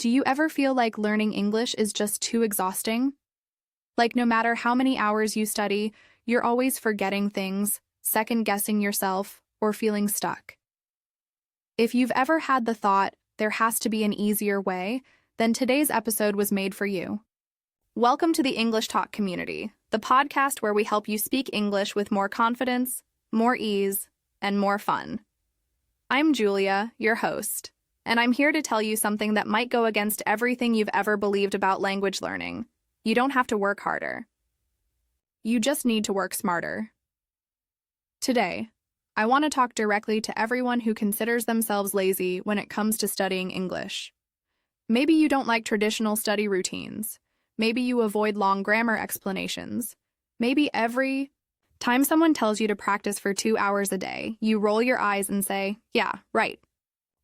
Do you ever feel like learning English is just too exhausting? Like no matter how many hours you study, you're always forgetting things, second-guessing yourself, or feeling stuck. If you've ever had the thought, there has to be an easier way, then today's episode was made for you. Welcome to the English Talk community, the podcast where we help you speak English with more confidence, more ease, and more fun. I'm Julia, your host, and I'm here to tell you something that might go against everything you've ever believed about language learning. You don't have to work harder. You just need to work smarter. Today, I want to talk directly to everyone who considers themselves lazy when it comes to studying English. Maybe you don't like traditional study routines. Maybe you avoid long grammar explanations. Maybe every time someone tells you to practice for 2 hours a day, you roll your eyes and say, yeah, right.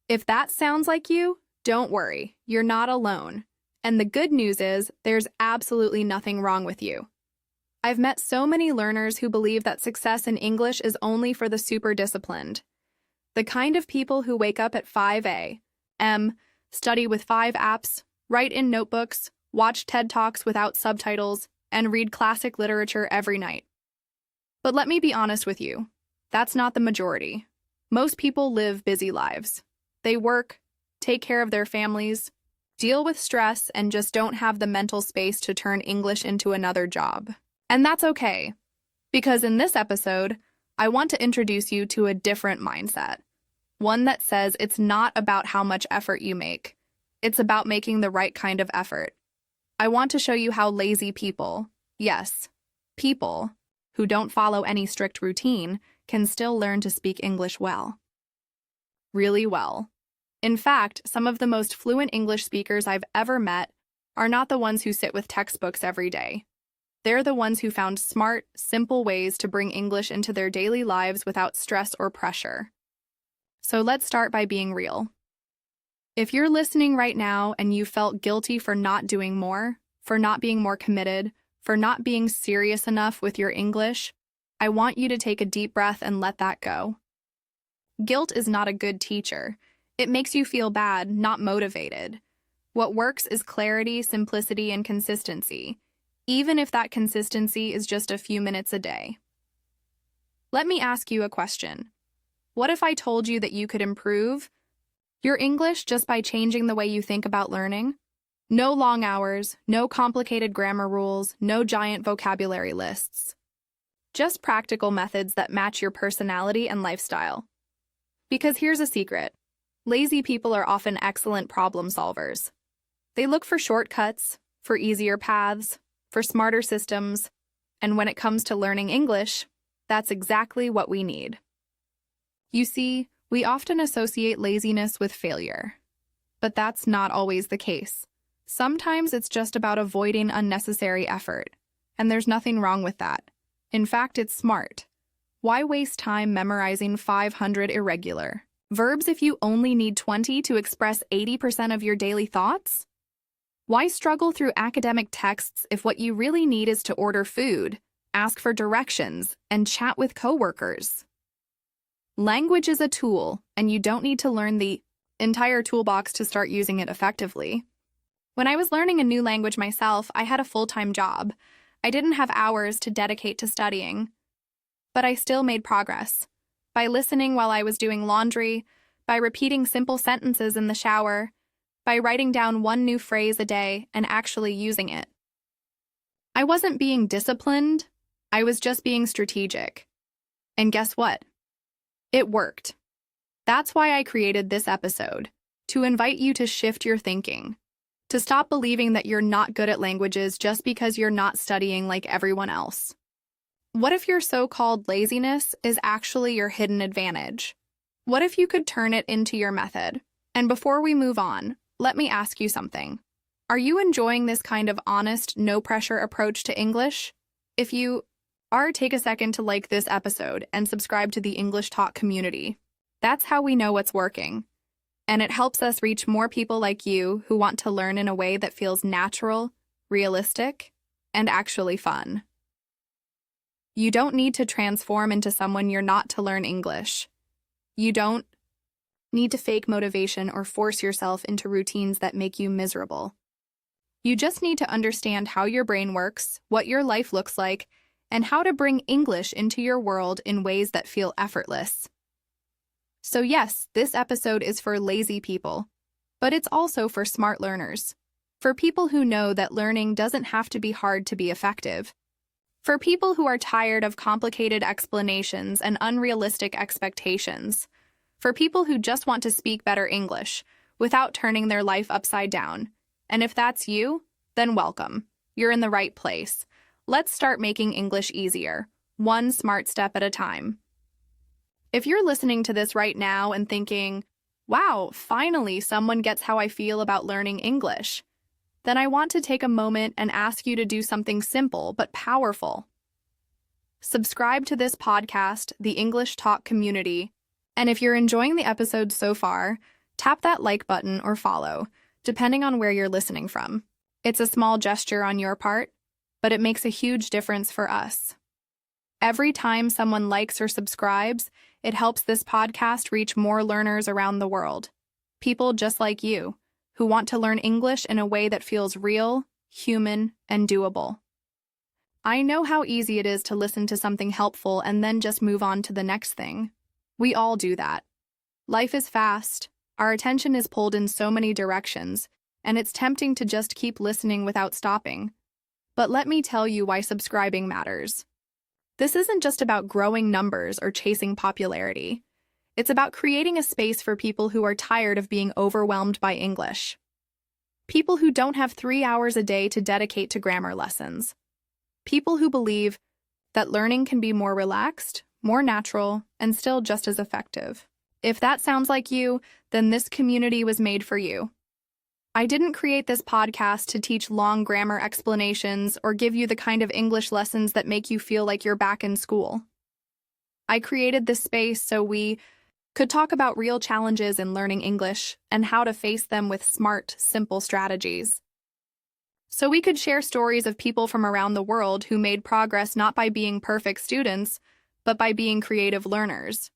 If that sounds like you, don't worry, you're not alone. And the good news is, there's absolutely nothing wrong with you. I've met so many learners who believe that success in English is only for the super disciplined. The kind of people who wake up at 5 a.m., study with 5 apps, write in notebooks, watch TED Talks without subtitles, and read classic literature every night. But let me be honest with you, that's not the majority. Most people live busy lives. They work, take care of their families, deal with stress, and just don't have the mental space to turn English into another job. And that's okay, because in this episode, I want to introduce you to a different mindset. One that says it's not about how much effort you make. It's about making the right kind of effort. I want to show you how lazy people, yes, people, who don't follow any strict routine can still learn to speak English well. Really well. In fact, some of the most fluent English speakers I've ever met are not the ones who sit with textbooks every day. They're the ones who found smart, simple ways to bring English into their daily lives without stress or pressure. So let's start by being real. If you're listening right now and you felt guilty for not doing more, for not being more committed, for not being serious enough with your English, I want you to take a deep breath and let that go. Guilt is not a good teacher. It makes you feel bad, not motivated. What works is clarity, simplicity, and consistency, even if that consistency is just a few minutes a day. Let me ask you a question. What if I told you that you could improve your English just by changing the way you think about learning? No long hours, no complicated grammar rules, no giant vocabulary lists. Just practical methods that match your personality and lifestyle. Because here's a secret. Lazy people are often excellent problem solvers. They look for shortcuts, for easier paths, for smarter systems, and when it comes to learning English, that's exactly what we need. You see, we often associate laziness with failure, but that's not always the case. Sometimes it's just about avoiding unnecessary effort, and there's nothing wrong with that. In fact, it's smart. Why waste time memorizing 500 irregular verbs if you only need 20 to express 80% of your daily thoughts? Why struggle through academic texts if what you really need is to order food, ask for directions, and chat with coworkers? Language is a tool, and you don't need to learn the entire toolbox to start using it effectively. When I was learning a new language myself, I had a full-time job. I didn't have hours to dedicate to studying, but I still made progress. By listening while I was doing laundry, by repeating simple sentences in the shower, by writing down one new phrase a day and actually using it. I wasn't being disciplined, I was just being strategic. And guess what? It worked. That's why I created this episode, to invite you to shift your thinking, to stop believing that you're not good at languages just because you're not studying like everyone else. What if your so-called laziness is actually your hidden advantage? What if you could turn it into your method? And before we move on, let me ask you something. Are you enjoying this kind of honest, no-pressure approach to English? If you are, take a second to like this episode and subscribe to the English Talk community. That's how we know what's working. And it helps us reach more people like you who want to learn in a way that feels natural, realistic, and actually fun. You don't need to transform into someone you're not to learn English. You don't need to fake motivation or force yourself into routines that make you miserable. You just need to understand how your brain works, what your life looks like, and how to bring English into your world in ways that feel effortless. So yes, this episode is for lazy people, but it's also for smart learners. For people who know that learning doesn't have to be hard to be effective. For people who are tired of complicated explanations and unrealistic expectations. For people who just want to speak better English without turning their life upside down. And if that's you, then welcome. You're in the right place. Let's start making English easier, one smart step at a time. If you're listening to this right now and thinking, wow, finally someone gets how I feel about learning English, then I want to take a moment and ask you to do something simple but powerful. Subscribe to this podcast, the English Talk Community, and if you're enjoying the episode so far, tap that like button or follow, depending on where you're listening from. It's a small gesture on your part, but it makes a huge difference for us. Every time someone likes or subscribes, it helps this podcast reach more learners around the world. People just like you, who want to learn English in a way that feels real, human, and doable. I know how easy it is to listen to something helpful and then just move on to the next thing. We all do that. Life is fast, our attention is pulled in so many directions, and it's tempting to just keep listening without stopping. But let me tell you why subscribing matters. This isn't just about growing numbers or chasing popularity. It's about creating a space for people who are tired of being overwhelmed by English. People who don't have 3 hours a day to dedicate to grammar lessons. People who believe that learning can be more relaxed, more natural, and still just as effective. If that sounds like you, then this community was made for you. I didn't create this podcast to teach long grammar explanations or give you the kind of English lessons that make you feel like you're back in school. I created this space so we could talk about real challenges in learning English and how to face them with smart, simple strategies. So we could share stories of people from around the world who made progress not by being perfect students, but by being creative learners.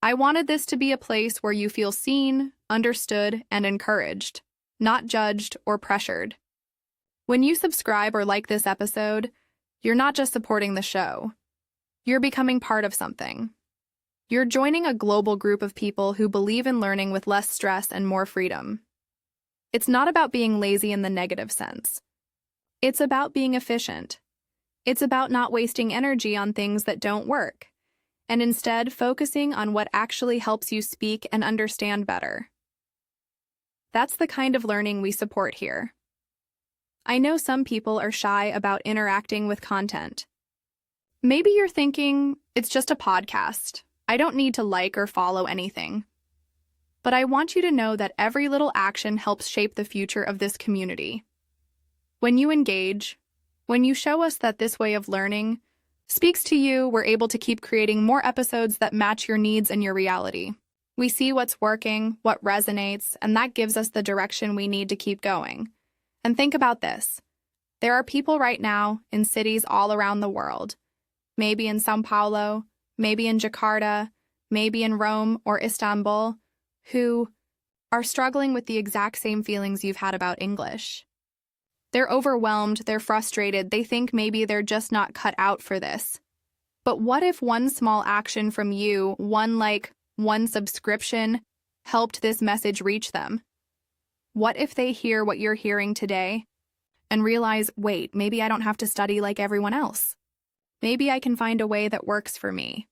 I wanted this to be a place where you feel seen, understood, and encouraged, not judged or pressured. When you subscribe or like this episode, you're not just supporting the show. You're becoming part of something. You're joining a global group of people who believe in learning with less stress and more freedom. It's not about being lazy in the negative sense. It's about being efficient. It's about not wasting energy on things that don't work, and instead focusing on what actually helps you speak and understand better. That's the kind of learning we support here. I know some people are shy about interacting with content. Maybe you're thinking, it's just a podcast. I don't need to like or follow anything. But I want you to know that every little action helps shape the future of this community. When you engage, when you show us that this way of learning speaks to you, we're able to keep creating more episodes that match your needs and your reality. We see what's working, what resonates, and that gives us the direction we need to keep going. And think about this. There are people right now in cities all around the world, maybe in São Paulo, maybe in Jakarta, maybe in Rome or Istanbul, who are struggling with the exact same feelings you've had about English. They're overwhelmed, they're frustrated, they think maybe they're just not cut out for this. But what if one small action from you, one subscription, helped this message reach them? What if they hear what you're hearing today and realize, wait, maybe I don't have to study like everyone else. Maybe I can find a way that works for me.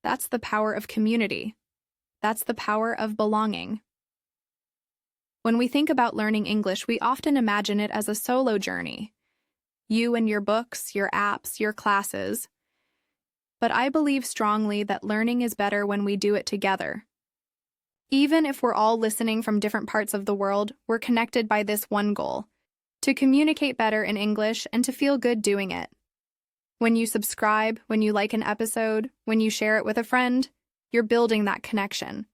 That's the power of community. That's the power of belonging. When we think about learning English, we often imagine it as a solo journey. You and your books, your apps, your classes. But I believe strongly that learning is better when we do it together. Even if we're all listening from different parts of the world, we're connected by this one goal: to communicate better in English and to feel good doing it. When you subscribe, when you like an episode, when you share it with a friend, you're building that connection.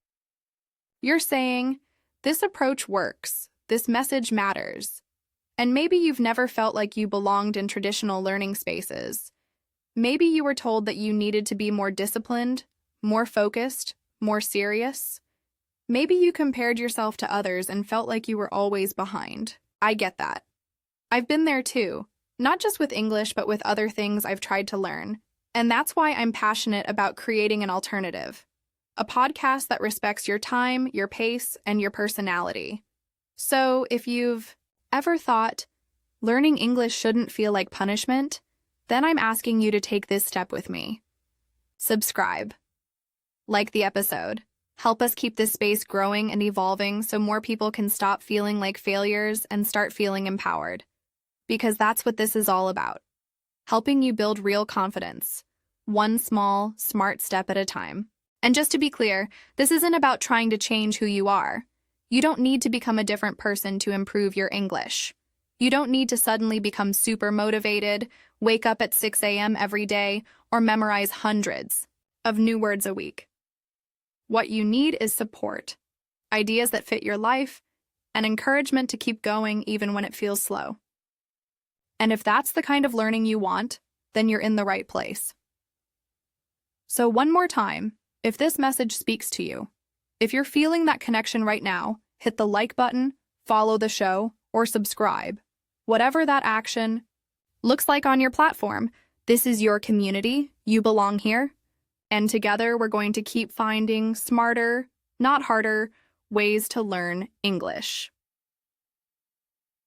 You're saying, this approach works, this message matters. And maybe you've never felt like you belonged in traditional learning spaces. Maybe you were told that you needed to be more disciplined, more focused, more serious. Maybe you compared yourself to others and felt like you were always behind. I get that. I've been there too, not just with English, but with other things I've tried to learn. And that's why I'm passionate about creating an alternative. A podcast that respects your time, your pace, and your personality. So if you've ever thought learning English shouldn't feel like punishment, then I'm asking you to take this step with me. Subscribe. Like the episode. Help us keep this space growing and evolving so more people can stop feeling like failures and start feeling empowered. Because that's what this is all about. Helping you build real confidence. One small, smart step at a time. And just to be clear, this isn't about trying to change who you are. You don't need to become a different person to improve your English. You don't need to suddenly become super motivated, wake up at 6 a.m. every day, or memorize hundreds of new words a week. What you need is support, ideas that fit your life, and encouragement to keep going even when it feels slow. And if that's the kind of learning you want, then you're in the right place. So one more time, if this message speaks to you, if you're feeling that connection right now, hit the like button, follow the show, or subscribe. Whatever that action looks like on your platform, this is your community, you belong here, and together we're going to keep finding smarter, not harder, ways to learn English.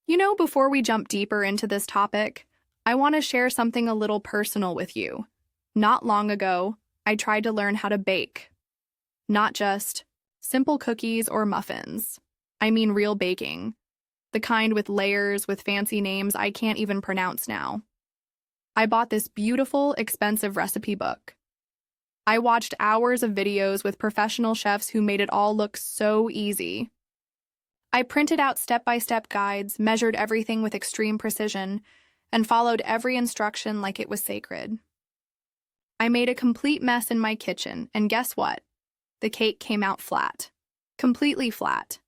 You know, before we jump deeper into this topic, I want to share something a little personal with you. Not long ago, I tried to learn how to bake. Not just simple cookies or muffins. I mean real baking. The kind with layers with fancy names I can't even pronounce now. I bought this beautiful, expensive recipe book. I watched hours of videos with professional chefs who made it all look so easy. I printed out step-by-step guides, measured everything with extreme precision, and followed every instruction like it was sacred. I made a complete mess in my kitchen, and guess what? The cake came out flat. Completely flat.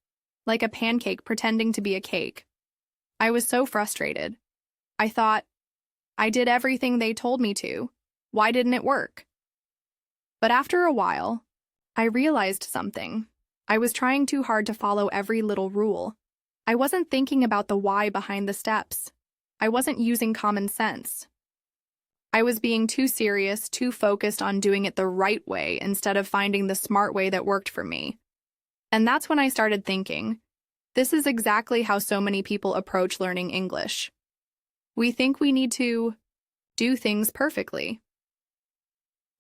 Like a pancake pretending to be a cake. I was so frustrated. I thought, I did everything they told me to. Why didn't it work? But after a while, I realized something. I was trying too hard to follow every little rule. I wasn't thinking about the why behind the steps. I wasn't using common sense. I was being too serious, too focused on doing it the right way instead of finding the smart way that worked for me. And that's when I started thinking, this is exactly how so many people approach learning English. We think we need to do things perfectly.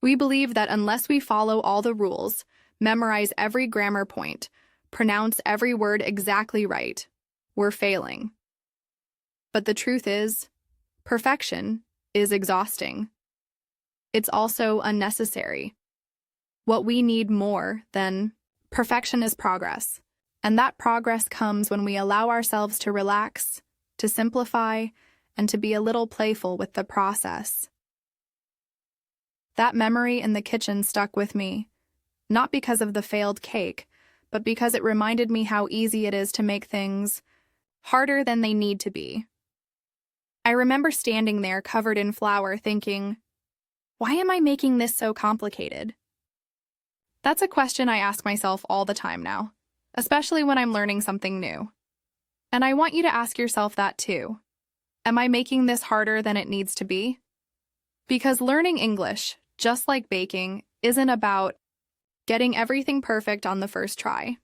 We believe that unless we follow all the rules, memorize every grammar point, pronounce every word exactly right, we're failing. But the truth is, perfection is exhausting. It's also unnecessary. What we need more than perfection is progress, and that progress comes when we allow ourselves to relax, to simplify, and to be a little playful with the process. That memory in the kitchen stuck with me, not because of the failed cake, but because it reminded me how easy it is to make things harder than they need to be. I remember standing there covered in flour thinking, why am I making this so complicated? That's a question I ask myself all the time now, especially when I'm learning something new. And I want you to ask yourself that too. Am I making this harder than it needs to be? Because learning English, just like baking, isn't about getting everything perfect on the first try.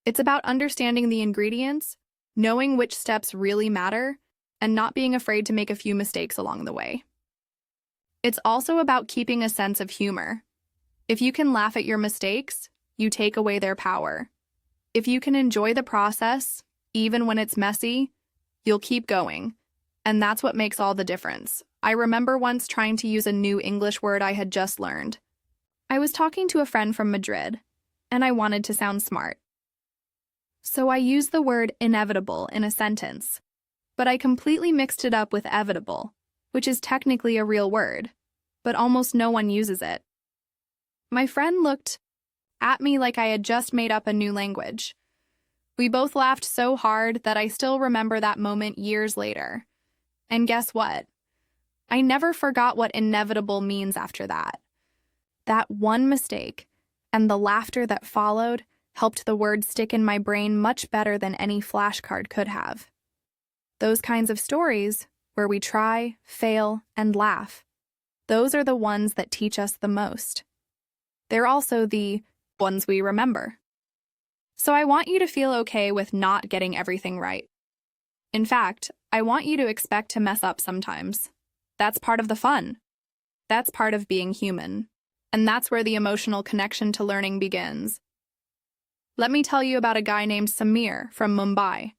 It's about understanding the ingredients, knowing which steps really matter, and not being afraid to make a few mistakes along the way. It's also about keeping a sense of humor. If you can laugh at your mistakes, you take away their power. If you can enjoy the process, even when it's messy, you'll keep going. And that's what makes all the difference. I remember once trying to use a new English word I had just learned. I was talking to a friend from Madrid, and I wanted to sound smart. So I used the word inevitable in a sentence, but I completely mixed it up with evitable, which is technically a real word, but almost no one uses it. My friend looked at me like I had just made up a new language. We both laughed so hard that I still remember that moment years later. And guess what? I never forgot what inevitable means after that. That one mistake and the laughter that followed helped the words stick in my brain much better than any flashcard could have. Those kinds of stories, where we try, fail, and laugh, those are the ones that teach us the most. They're also the ones we remember. So I want you to feel okay with not getting everything right. In fact, I want you to expect to mess up sometimes. That's part of the fun. That's part of being human. And that's where the emotional connection to learning begins. Let me tell you about a guy named Samir from Mumbai.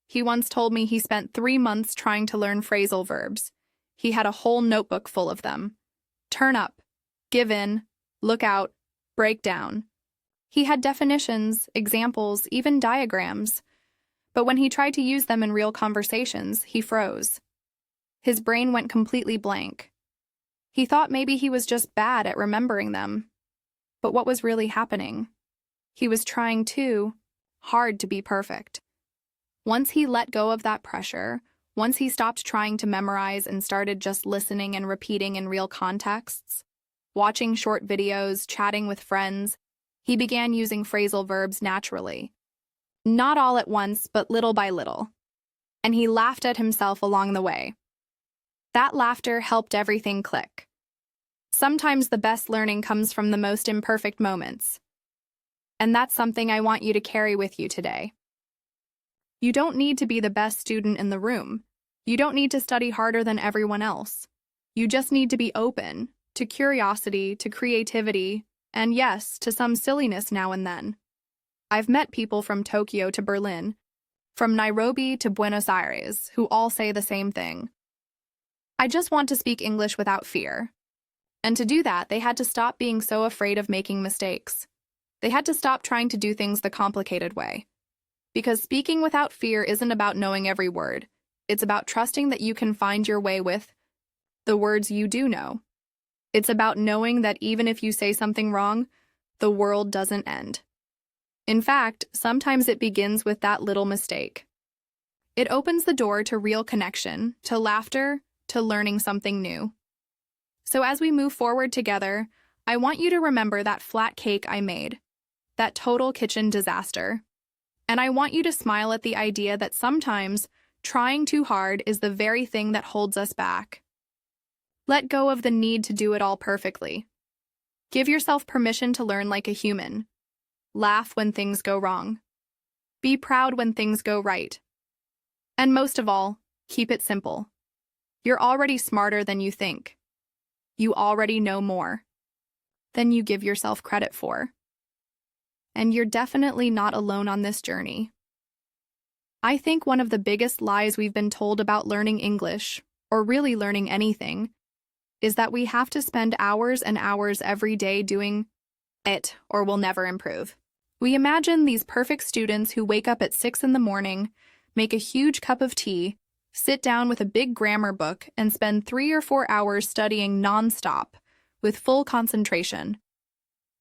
He once told me he spent 3 months trying to learn phrasal verbs. He had a whole notebook full of them. Turn up, give in, look out, break down. He had definitions, examples, even diagrams. But when he tried to use them in real conversations, he froze. His brain went completely blank. He thought maybe he was just bad at remembering them. But what was really happening? He was trying too hard to be perfect. Once he let go of that pressure, once he stopped trying to memorize and started just listening and repeating in real contexts, watching short videos, chatting with friends, he began using phrasal verbs naturally. Not all at once, but little by little. And he laughed at himself along the way. That laughter helped everything click. Sometimes the best learning comes from the most imperfect moments. And that's something I want you to carry with you today. You don't need to be the best student in the room. You don't need to study harder than everyone else. You just need to be open to curiosity, to creativity, and yes, to some silliness now and then. I've met people from Tokyo to Berlin, from Nairobi to Buenos Aires, who all say the same thing. I just want to speak English without fear. And to do that, they had to stop being so afraid of making mistakes. They had to stop trying to do things the complicated way. Because speaking without fear isn't about knowing every word. It's about trusting that you can find your way with the words you do know. It's about knowing that even if you say something wrong, the world doesn't end. In fact, sometimes it begins with that little mistake. It opens the door to real connection, to laughter, to learning something new. So as we move forward together, I want you to remember that flat cake I made, that total kitchen disaster. And I want you to smile at the idea that sometimes trying too hard is the very thing that holds us back. Let go of the need to do it all perfectly. Give yourself permission to learn like a human. Laugh when things go wrong. Be proud when things go right. And most of all, keep it simple. You're already smarter than you think. You already know more than you give yourself credit for. And you're definitely not alone on this journey. I think one of the biggest lies we've been told about learning English, or really learning anything, is that we have to spend hours and hours every day doing it or we'll never improve. We imagine these perfect students who wake up at 6 in the morning, make a huge cup of tea, sit down with a big grammar book, and spend 3 or 4 hours studying nonstop with full concentration.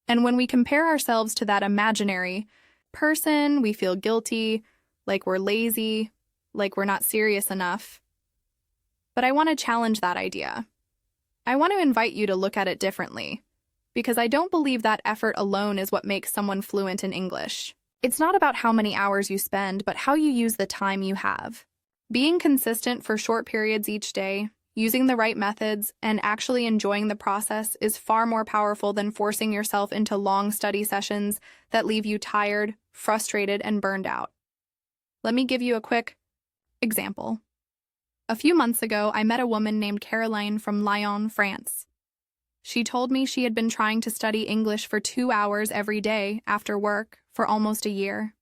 And when we compare ourselves to that imaginary person, we feel guilty, like we're lazy, like we're not serious enough. But I want to challenge that idea. I want to invite you to look at it differently, because I don't believe that effort alone is what makes someone fluent in English. It's not about how many hours you spend, but how you use the time you have. Being consistent for short periods each day, using the right methods, and actually enjoying the process is far more powerful than forcing yourself into long study sessions that leave you tired, frustrated, and burned out. Let me give you a quick example. A few months ago, I met a woman named Caroline from Lyon, France. She told me she had been trying to study English for 2 hours every day after work for almost a year.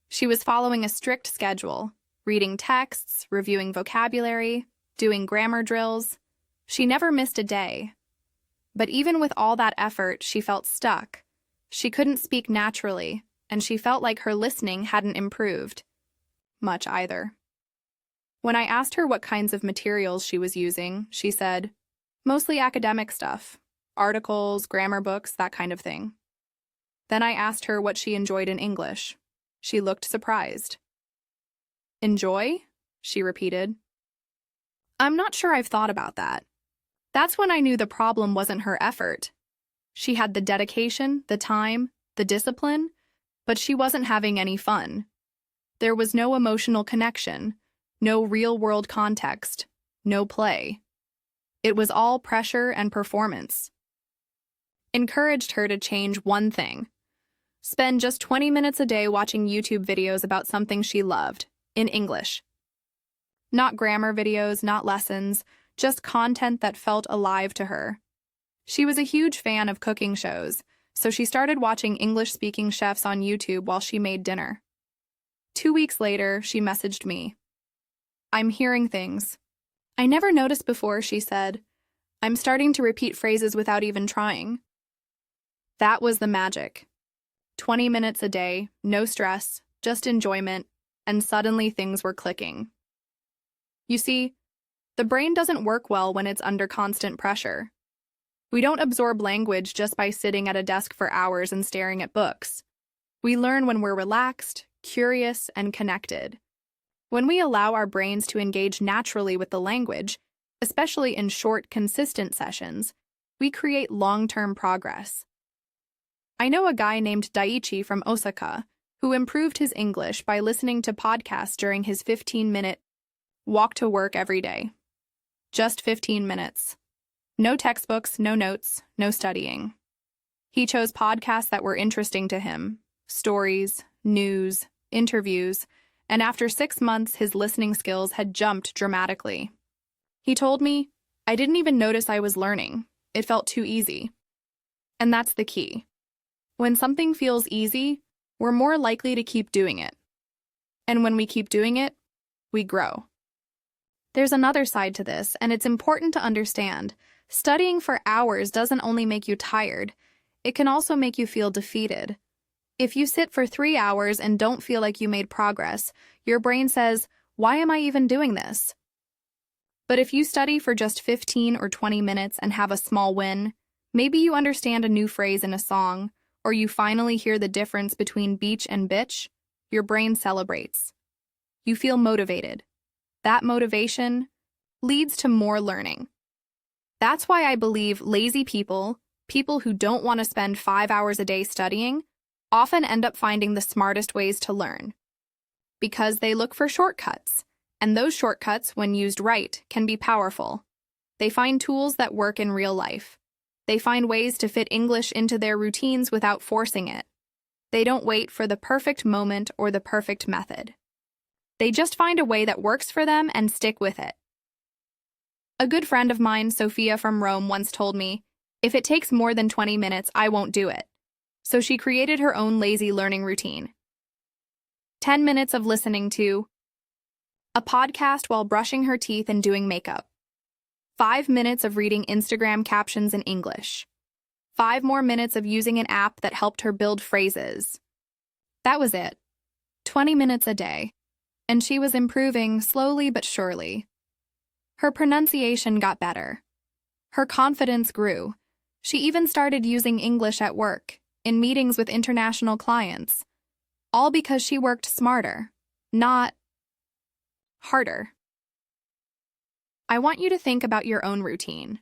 She was following a strict schedule, reading texts, reviewing vocabulary, doing grammar drills. She never missed a day. But even with all that effort, she felt stuck. She couldn't speak naturally, and she felt like her listening hadn't improved much either. When I asked her what kinds of materials she was using, she said, mostly academic stuff, articles, grammar books, that kind of thing. Then I asked her what she enjoyed in English. She looked surprised. Enjoy? She repeated. I'm not sure I've thought about that. That's when I knew the problem wasn't her effort. She had the dedication, the time, the discipline, But she wasn't having any fun. There was no emotional connection, no real-world context, no play. It was all pressure and performance. Encouraged her to change one thing. Spend just 20 minutes a day watching YouTube videos about something she loved, in English. Not grammar videos, not lessons, just content that felt alive to her. She was a huge fan of cooking shows, so she started watching English-speaking chefs on YouTube while she made dinner. 2 weeks later, she messaged me. "I'm hearing things I never noticed before," she said. "I'm starting to repeat phrases without even trying." That was the magic. 20 minutes a day, no stress, just enjoyment, and suddenly things were clicking. You see, the brain doesn't work well when it's under constant pressure. We don't absorb language just by sitting at a desk for hours and staring at books. We learn when we're relaxed, curious, and connected. When we allow our brains to engage naturally with the language, especially in short, consistent sessions, we create long-term progress. I know a guy named Daiichi from Osaka who improved his English by listening to podcasts during his 15-minute walk to work every day. Just 15 minutes. No textbooks, no notes, no studying. He chose podcasts that were interesting to him, stories, news, interviews, and after 6 months, his listening skills had jumped dramatically. He told me, "I didn't even notice I was learning. It felt too easy." And that's the key. When something feels easy, we're more likely to keep doing it. And when we keep doing it, we grow. There's another side to this, and it's important to understand. Studying for hours doesn't only make you tired, it can also make you feel defeated. If you sit for 3 hours and don't feel like you made progress, your brain says, "Why am I even doing this?" But if you study for just 15 or 20 minutes and have a small win, maybe you understand a new phrase in a song, or you finally hear the difference between beach and bitch, your brain celebrates. You feel motivated. That motivation leads to more learning. That's why I believe lazy people, people who don't want to spend 5 hours a day studying, often end up finding the smartest ways to learn. Because they look for shortcuts, and those shortcuts, when used right, can be powerful. They find tools that work in real life. They find ways to fit English into their routines without forcing it. They don't wait for the perfect moment or the perfect method. They just find a way that works for them and stick with it. A good friend of mine, Sofia from Rome, once told me, "If it takes more than 20 minutes, I won't do it." So she created her own lazy learning routine. 10 minutes of listening to a podcast while brushing her teeth and doing makeup. 5 minutes of reading Instagram captions in English. 5 more minutes of using an app that helped her build phrases. That was it. 20 minutes a day. And she was improving slowly but surely. Her pronunciation got better. Her confidence grew. She even started using English at work, in meetings with international clients. All because she worked smarter, not harder. I want you to think about your own routine.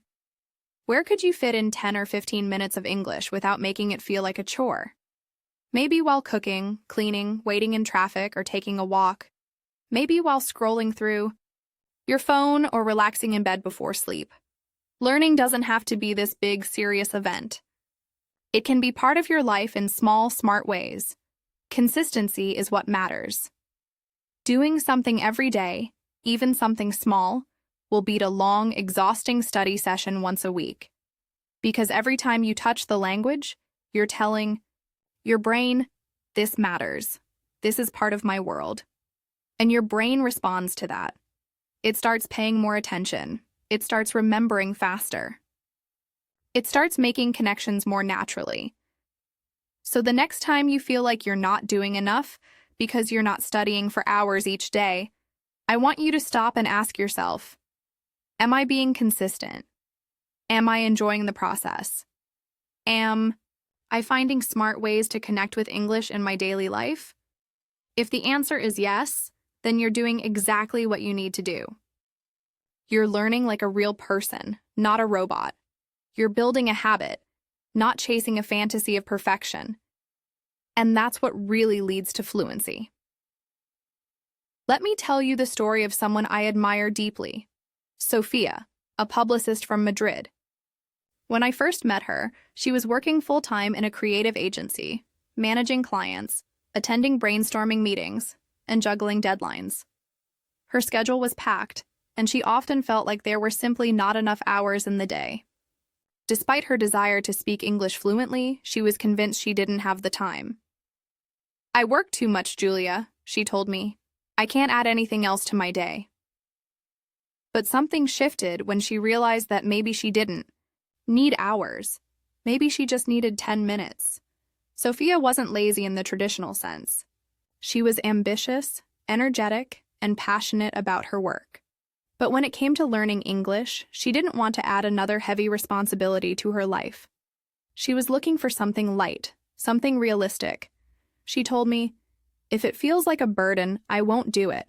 Where could you fit in 10 or 15 minutes of English without making it feel like a chore? Maybe while cooking, cleaning, waiting in traffic, or taking a walk. Maybe while scrolling through your phone or relaxing in bed before sleep. Learning doesn't have to be this big, serious event. It can be part of your life in small, smart ways. Consistency is what matters. Doing something every day, even something small, will beat a long, exhausting study session once a week. Because every time you touch the language, you're telling your brain, "This matters. This is part of my world." And your brain responds to that. It starts paying more attention. It starts remembering faster. It starts making connections more naturally. So the next time you feel like you're not doing enough because you're not studying for hours each day, I want you to stop and ask yourself, am I being consistent? Am I enjoying the process? Am I finding smart ways to connect with English in my daily life? If the answer is yes, then you're doing exactly what you need to do. You're learning like a real person, not a robot. You're building a habit, not chasing a fantasy of perfection. And that's what really leads to fluency. Let me tell you the story of someone I admire deeply, Sofia, a publicist from Madrid. When I first met her, she was working full-time in a creative agency, managing clients, attending brainstorming meetings, and juggling deadlines. Her schedule was packed, and she often felt like there were simply not enough hours in the day. Despite her desire to speak English fluently, she was convinced she didn't have the time. "I work too much, Julia," she told me. "I can't add anything else to my day." But something shifted when she realized that maybe she didn't need hours. Maybe she just needed 10 minutes. Sofia wasn't lazy in the traditional sense. She was ambitious, energetic, and passionate about her work. But when it came to learning English, she didn't want to add another heavy responsibility to her life. She was looking for something light, something realistic. She told me, "If it feels like a burden, I won't do it.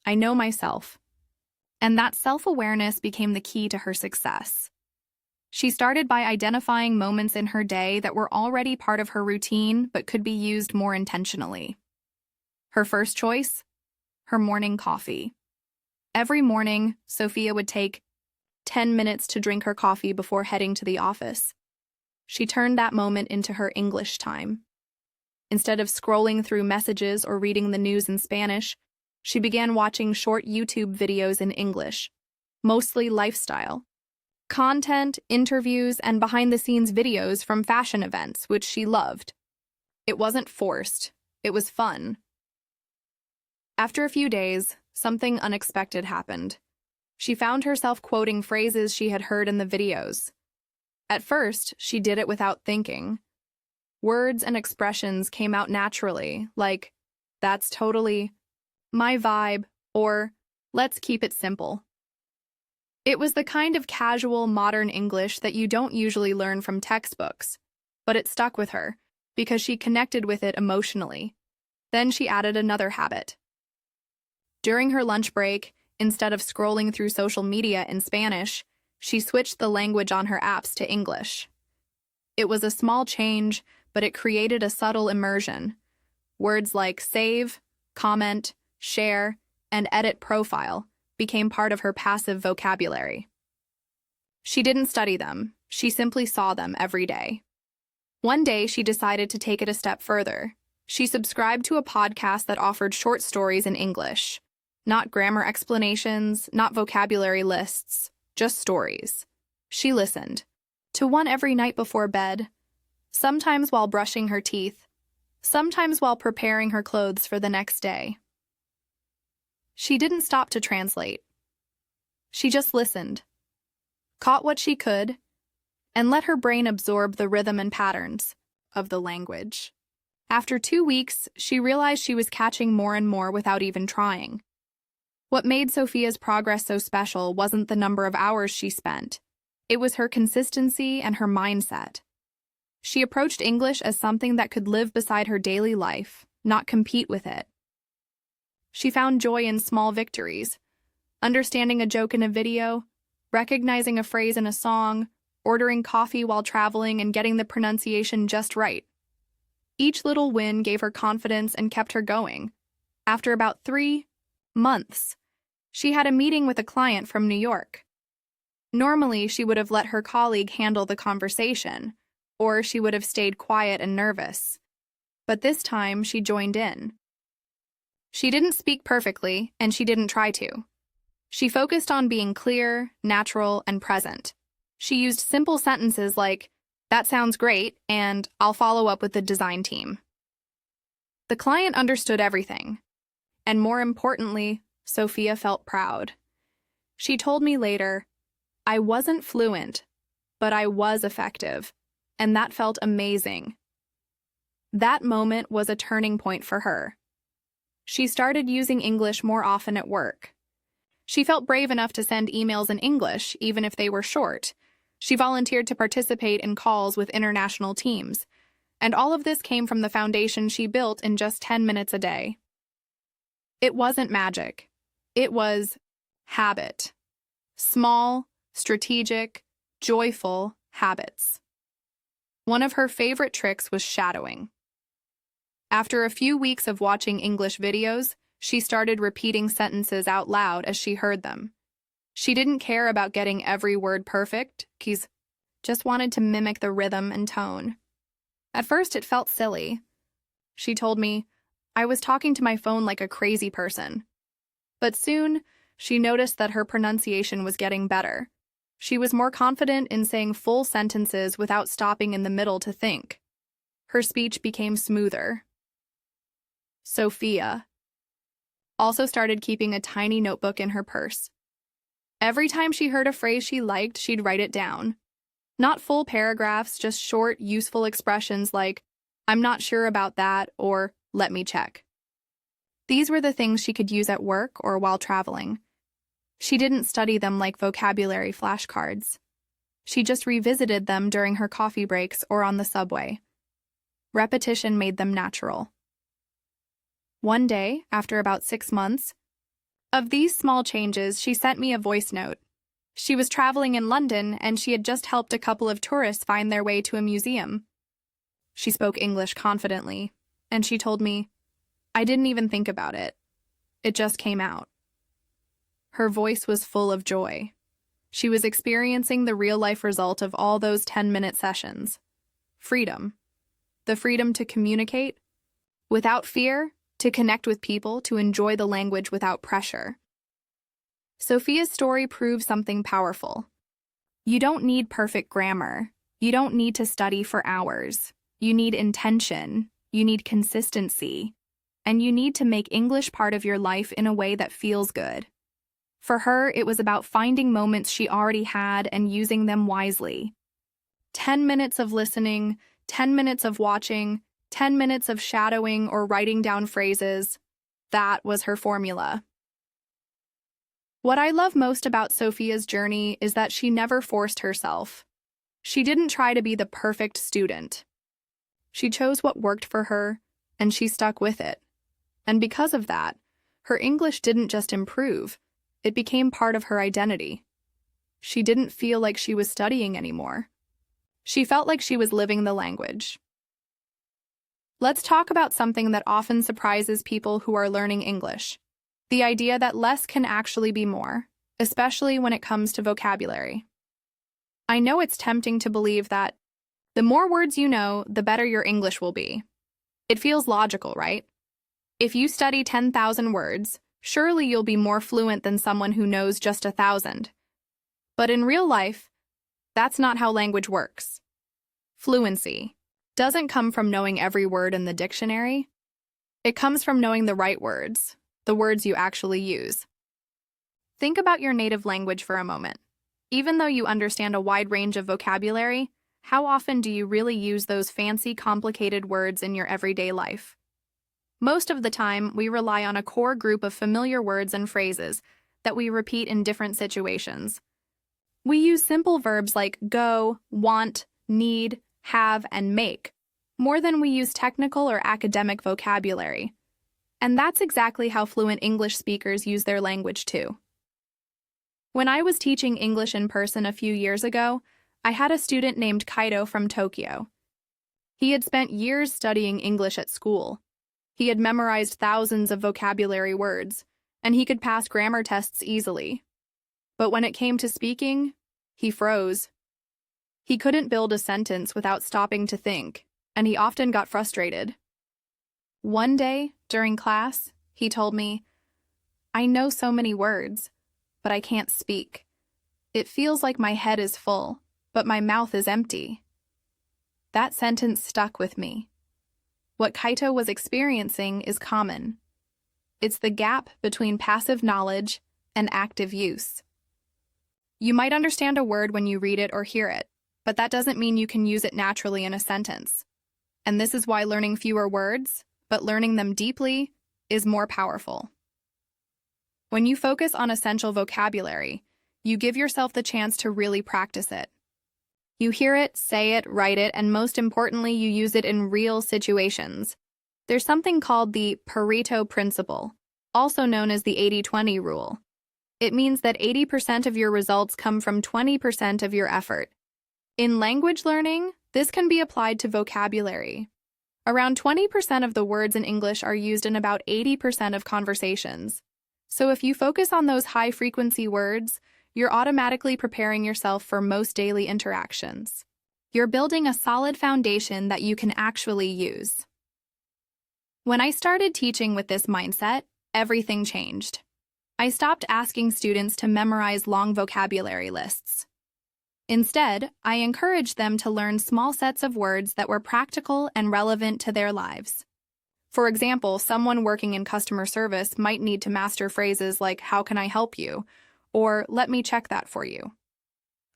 I know myself." And that self-awareness became the key to her success. She started by identifying moments in her day that were already part of her routine but could be used more intentionally. Her first choice? Her morning coffee. Every morning, Sofia would take 10 minutes to drink her coffee before heading to the office. She turned that moment into her English time. Instead of scrolling through messages or reading the news in Spanish, she began watching short YouTube videos in English, mostly lifestyle content, interviews, and behind-the-scenes videos from fashion events, which she loved. It wasn't forced. It was fun. After a few days, something unexpected happened. She found herself quoting phrases she had heard in the videos. At first, she did it without thinking. Words and expressions came out naturally, like, "That's totally my vibe," or "Let's keep it simple." It was the kind of casual, modern English that you don't usually learn from textbooks, but it stuck with her because she connected with it emotionally. Then she added another habit. During her lunch break, instead of scrolling through social media in Spanish, she switched the language on her apps to English. It was a small change, but it created a subtle immersion. Words like save, comment, share, and edit profile became part of her passive vocabulary. She didn't study them, she simply saw them every day. One day, she decided to take it a step further. She subscribed to a podcast that offered short stories in English. Not grammar explanations, not vocabulary lists, just stories. She listened to one every night before bed, sometimes while brushing her teeth, sometimes while preparing her clothes for the next day. She didn't stop to translate. She just listened, caught what she could, and let her brain absorb the rhythm and patterns of the language. After 2 weeks, she realized she was catching more and more without even trying. What made Sofia's progress so special wasn't the number of hours she spent. It was her consistency and her mindset. She approached English as something that could live beside her daily life, not compete with it. She found joy in small victories, understanding a joke in a video, recognizing a phrase in a song, ordering coffee while traveling, and getting the pronunciation just right. Each little win gave her confidence and kept her going. After about 3 months, she had a meeting with a client from New York. Normally, she would have let her colleague handle the conversation, or she would have stayed quiet and nervous. But this time, she joined in. She didn't speak perfectly, and she didn't try to. She focused on being clear, natural, and present. She used simple sentences like, "That sounds great," and "I'll follow up with the design team." The client understood everything. And more importantly, Sofia felt proud. She told me later, "I wasn't fluent, but I was effective, and that felt amazing." That moment was a turning point for her. She started using English more often at work. She felt brave enough to send emails in English, even if they were short. She volunteered to participate in calls with international teams. And all of this came from the foundation she built in just 10 minutes a day. It wasn't magic. It was habit. Small, strategic, joyful habits. One of her favorite tricks was shadowing. After a few weeks of watching English videos, she started repeating sentences out loud as she heard them. She didn't care about getting every word perfect, she just wanted to mimic the rhythm and tone. At first, it felt silly. She told me, I was talking to my phone like a crazy person. But soon, she noticed that her pronunciation was getting better. She was more confident in saying full sentences without stopping in the middle to think. Her speech became smoother. Sofia also started keeping a tiny notebook in her purse. Every time she heard a phrase she liked, she'd write it down. Not full paragraphs, just short, useful expressions like, I'm not sure about that, or let me check. These were the things she could use at work or while traveling. She didn't study them like vocabulary flashcards. She just revisited them during her coffee breaks or on the subway. Repetition made them natural. One day, after about 6 months, of these small changes, she sent me a voice note. She was traveling in London, and she had just helped a couple of tourists find their way to a museum. She spoke English confidently, and she told me, I didn't even think about it. It just came out. Her voice was full of joy. She was experiencing the real-life result of all those 10-minute sessions. Freedom. The freedom to communicate without fear, to connect with people, to enjoy the language without pressure. Sofia's story proves something powerful. You don't need perfect grammar. You don't need to study for hours. You need intention. You need consistency. And you need to make English part of your life in a way that feels good. For her, it was about finding moments she already had and using them wisely. 10 minutes of listening, 10 minutes of watching, 10 minutes of shadowing or writing down phrases. That was her formula. What I love most about Sofia's journey is that she never forced herself. She didn't try to be the perfect student. She chose what worked for her, and she stuck with it. And because of that, her English didn't just improve, it became part of her identity. She didn't feel like she was studying anymore. She felt like she was living the language. Let's talk about something that often surprises people who are learning English. The idea that less can actually be more, especially when it comes to vocabulary. I know it's tempting to believe that the more words you know, the better your English will be. It feels logical, right? If you study 10,000 words, surely you'll be more fluent than someone who knows just 1,000. But in real life, that's not how language works. Fluency doesn't come from knowing every word in the dictionary. It comes from knowing the right words, the words you actually use. Think about your native language for a moment. Even though you understand a wide range of vocabulary, how often do you really use those fancy, complicated words in your everyday life? Most of the time, we rely on a core group of familiar words and phrases that we repeat in different situations. We use simple verbs like go, want, need, have, and make, more than we use technical or academic vocabulary. And that's exactly how fluent English speakers use their language too. When I was teaching English in person a few years ago, I had a student named Cairo from Tokyo. He had spent years studying English at school. He had memorized thousands of vocabulary words, and he could pass grammar tests easily. But when it came to speaking, he froze. He couldn't build a sentence without stopping to think, and he often got frustrated. One day, during class, he told me, I know so many words, but I can't speak. It feels like my head is full, but my mouth is empty. That sentence stuck with me. What Kaito was experiencing is common. It's the gap between passive knowledge and active use. You might understand a word when you read it or hear it, but that doesn't mean you can use it naturally in a sentence. And this is why learning fewer words, but learning them deeply, is more powerful. When you focus on essential vocabulary, you give yourself the chance to really practice it. You hear it, say it, write it, and most importantly, you use it in real situations. There's something called the Pareto principle, also known as the 80-20 rule. It means that 80% of your results come from 20% of your effort. In language learning, this can be applied to vocabulary. Around 20% of the words in English are used in about 80% of conversations. So if you focus on those high-frequency words, you're automatically preparing yourself for most daily interactions. You're building a solid foundation that you can actually use. When I started teaching with this mindset, everything changed. I stopped asking students to memorize long vocabulary lists. Instead, I encouraged them to learn small sets of words that were practical and relevant to their lives. For example, someone working in customer service might need to master phrases like, "How can I help you?" or "Let me check that for you."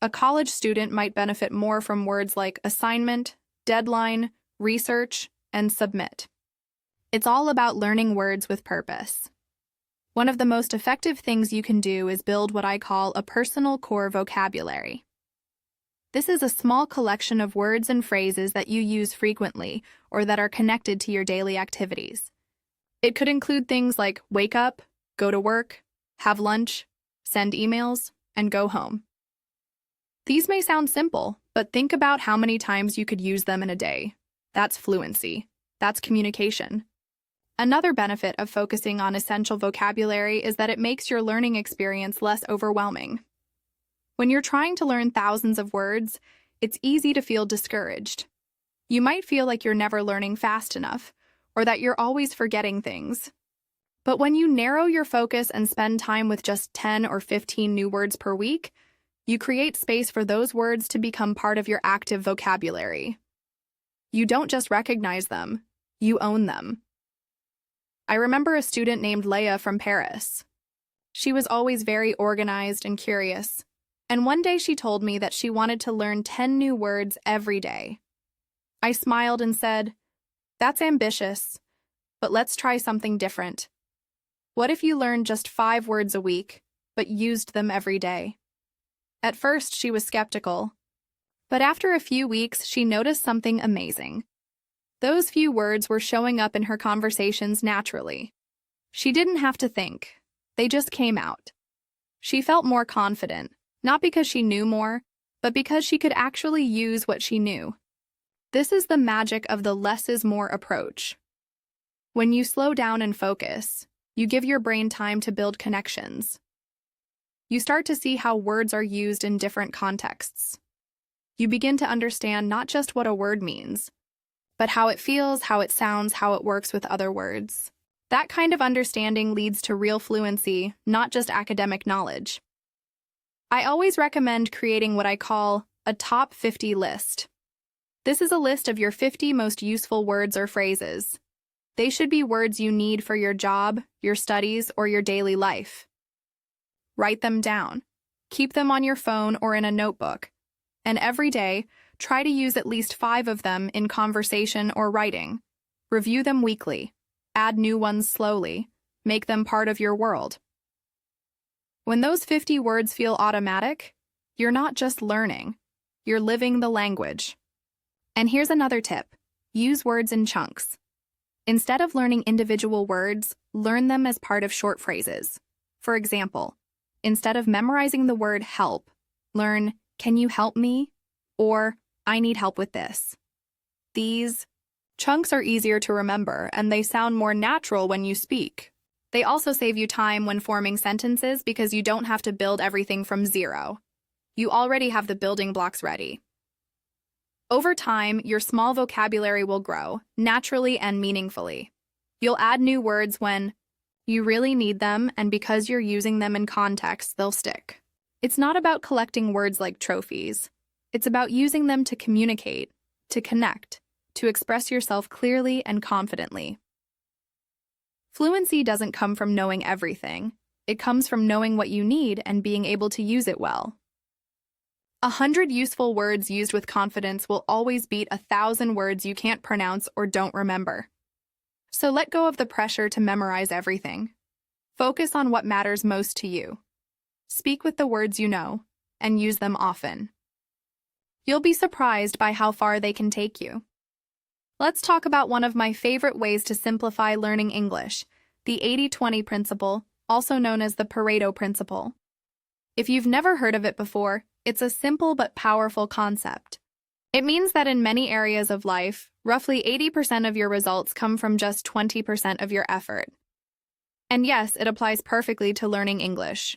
A college student might benefit more from words like assignment, deadline, research, and submit. It's all about learning words with purpose. One of the most effective things you can do is build what I call a personal core vocabulary. This is a small collection of words and phrases that you use frequently or that are connected to your daily activities. It could include things like wake up, go to work, have lunch, send emails, and go home. These may sound simple, but think about how many times you could use them in a day. That's fluency. That's communication. Another benefit of focusing on essential vocabulary is that it makes your learning experience less overwhelming. When you're trying to learn thousands of words, it's easy to feel discouraged. You might feel like you're never learning fast enough, or that you're always forgetting things. But when you narrow your focus and spend time with just 10 or 15 new words per week, you create space for those words to become part of your active vocabulary. You don't just recognize them, you own them. I remember a student named Leia from Paris. She was always very organized and curious. And one day she told me that she wanted to learn 10 new words every day. I smiled and said, "That's ambitious, but let's try something different. What if you learned just 5 words a week, but used them every day?" At first, she was skeptical, but after a few weeks, she noticed something amazing. Those few words were showing up in her conversations naturally. She didn't have to think. They just came out. She felt more confident. Not because she knew more, but because she could actually use what she knew. This is the magic of the less is more approach. When you slow down and focus, you give your brain time to build connections. You start to see how words are used in different contexts. You begin to understand not just what a word means, but how it feels, how it sounds, how it works with other words. That kind of understanding leads to real fluency, not just academic knowledge. I always recommend creating what I call a top 50 list. This is a list of your 50 most useful words or phrases. They should be words you need for your job, your studies, or your daily life. Write them down. Keep them on your phone or in a notebook. And every day, try to use at least 5 of them in conversation or writing. Review them weekly. Add new ones slowly. Make them part of your world. When those 50 words feel automatic, you're not just learning, you're living the language. And here's another tip. Use words in chunks. Instead of learning individual words, learn them as part of short phrases. For example, instead of memorizing the word help, learn, "Can you help me?" or "I need help with this." These chunks are easier to remember, and they sound more natural when you speak. They also save you time when forming sentences because you don't have to build everything from zero. You already have the building blocks ready. Over time, your small vocabulary will grow, naturally and meaningfully. You'll add new words when you really need them, and because you're using them in context, they'll stick. It's not about collecting words like trophies. It's about using them to communicate, to connect, to express yourself clearly and confidently. Fluency doesn't come from knowing everything. It comes from knowing what you need and being able to use it well. 100 useful words used with confidence will always beat 1,000 words you can't pronounce or don't remember. So let go of the pressure to memorize everything. Focus on what matters most to you. Speak with the words you know, and use them often. You'll be surprised by how far they can take you. Let's talk about one of my favorite ways to simplify learning English, the 80-20 principle, also known as the Pareto principle. If you've never heard of it before, it's a simple but powerful concept. It means that in many areas of life, roughly 80% of your results come from just 20% of your effort. And yes, it applies perfectly to learning English.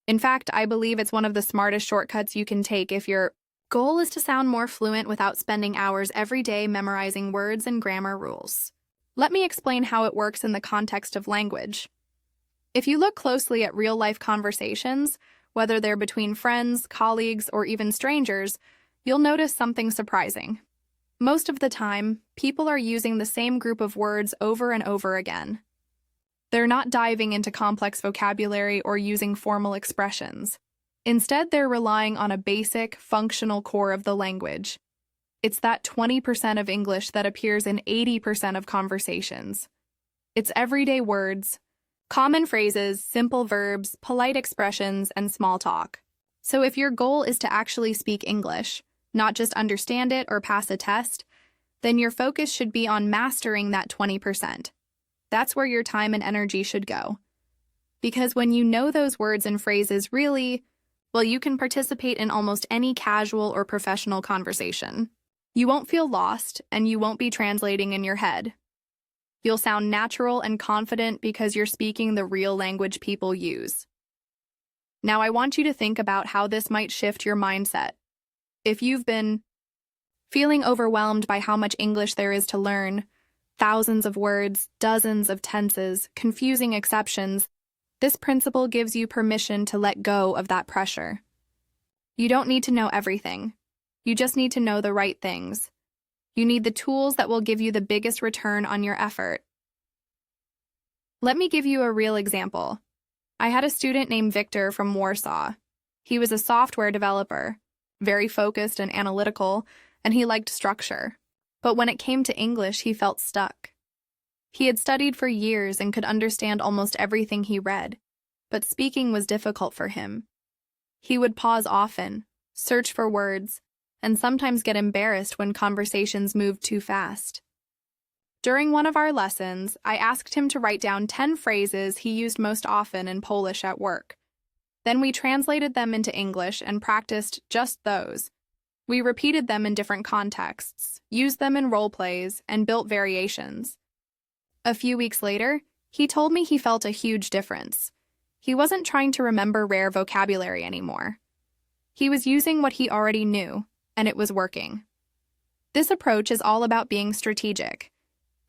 In fact, I believe it's one of the smartest shortcuts you can take if your goal is to sound more fluent without spending hours every day memorizing words and grammar rules. Let me explain how it works in the context of language. If you look closely at real-life conversations, whether they're between friends, colleagues, or even strangers, you'll notice something surprising. Most of the time, people are using the same group of words over and over again. They're not diving into complex vocabulary or using formal expressions. Instead, they're relying on a basic, functional core of the language. It's that 20% of English that appears in 80% of conversations. It's everyday words, common phrases, simple verbs, polite expressions, and small talk. So if your goal is to actually speak English, not just understand it or pass a test, then your focus should be on mastering that 20%. That's where your time and energy should go. Because when you know those words and phrases really, well, you can participate in almost any casual or professional conversation. You won't feel lost, and you won't be translating in your head. You'll sound natural and confident because you're speaking the real language people use. Now, I want you to think about how this might shift your mindset. If you've been feeling overwhelmed by how much English there is to learn, thousands of words, dozens of tenses, confusing exceptions, this principle gives you permission to let go of that pressure. You don't need to know everything. You just need to know the right things. You need the tools that will give you the biggest return on your effort. Let me give you a real example. I had a student named Victor from Warsaw. He was a software developer, very focused and analytical, and he liked structure. But when it came to English, he felt stuck. He had studied for years and could understand almost everything he read, but speaking was difficult for him. He would pause often, search for words, and sometimes get embarrassed when conversations moved too fast. During one of our lessons, I asked him to write down 10 phrases he used most often in Polish at work. Then we translated them into English and practiced just those. We repeated them in different contexts, used them in role plays, and built variations. A few weeks later, he told me he felt a huge difference. He wasn't trying to remember rare vocabulary anymore. He was using what he already knew, and it was working. This approach is all about being strategic.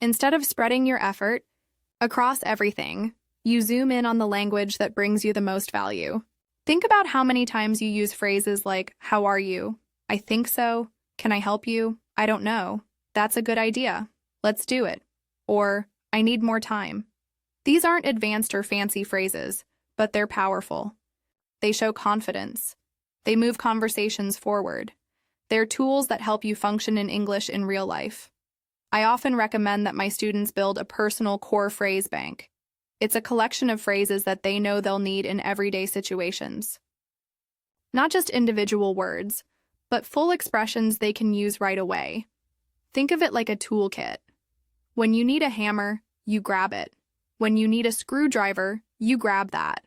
Instead of spreading your effort across everything, you zoom in on the language that brings you the most value. Think about how many times you use phrases like, "How are you?" "I think so." "Can I help you?" "I don't know." "That's a good idea. Let's do it." Or, "I need more time." These aren't advanced or fancy phrases, but they're powerful. They show confidence. They move conversations forward. They're tools that help you function in English in real life. I often recommend that my students build a personal core phrase bank. It's a collection of phrases that they know they'll need in everyday situations. Not just individual words, but full expressions they can use right away. Think of it like a toolkit. When you need a hammer, you grab it. When you need a screwdriver, you grab that.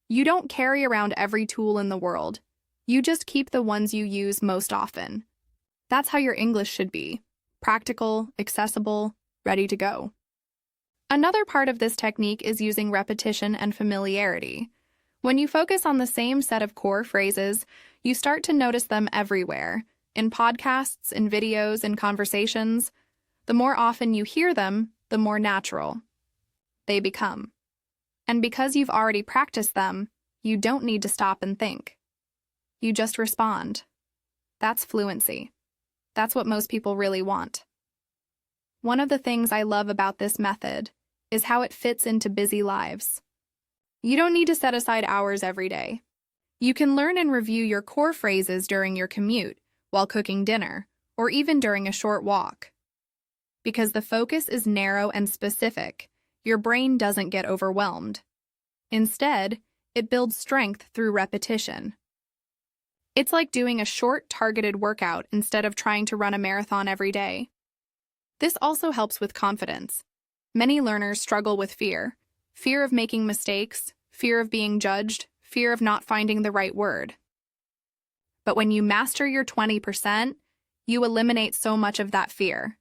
You don't carry around every tool in the world. You just keep the ones you use most often. That's how your English should be. Practical, accessible, ready to go. Another part of this technique is using repetition and familiarity. When you focus on the same set of core phrases, you start to notice them everywhere, in podcasts, in videos, in conversations. The more often you hear them, the more natural they become. And because you've already practiced them, you don't need to stop and think. You just respond. That's fluency. That's what most people really want. One of the things I love about this method is how it fits into busy lives. You don't need to set aside hours every day. You can learn and review your core phrases during your commute, while cooking dinner, or even during a short walk. Because the focus is narrow and specific, your brain doesn't get overwhelmed. Instead, it builds strength through repetition. It's like doing a short, targeted workout instead of trying to run a marathon every day. This also helps with confidence. Many learners struggle with fear. Fear of making mistakes, fear of being judged, fear of not finding the right word. But when you master your 20%, you eliminate so much of that fear.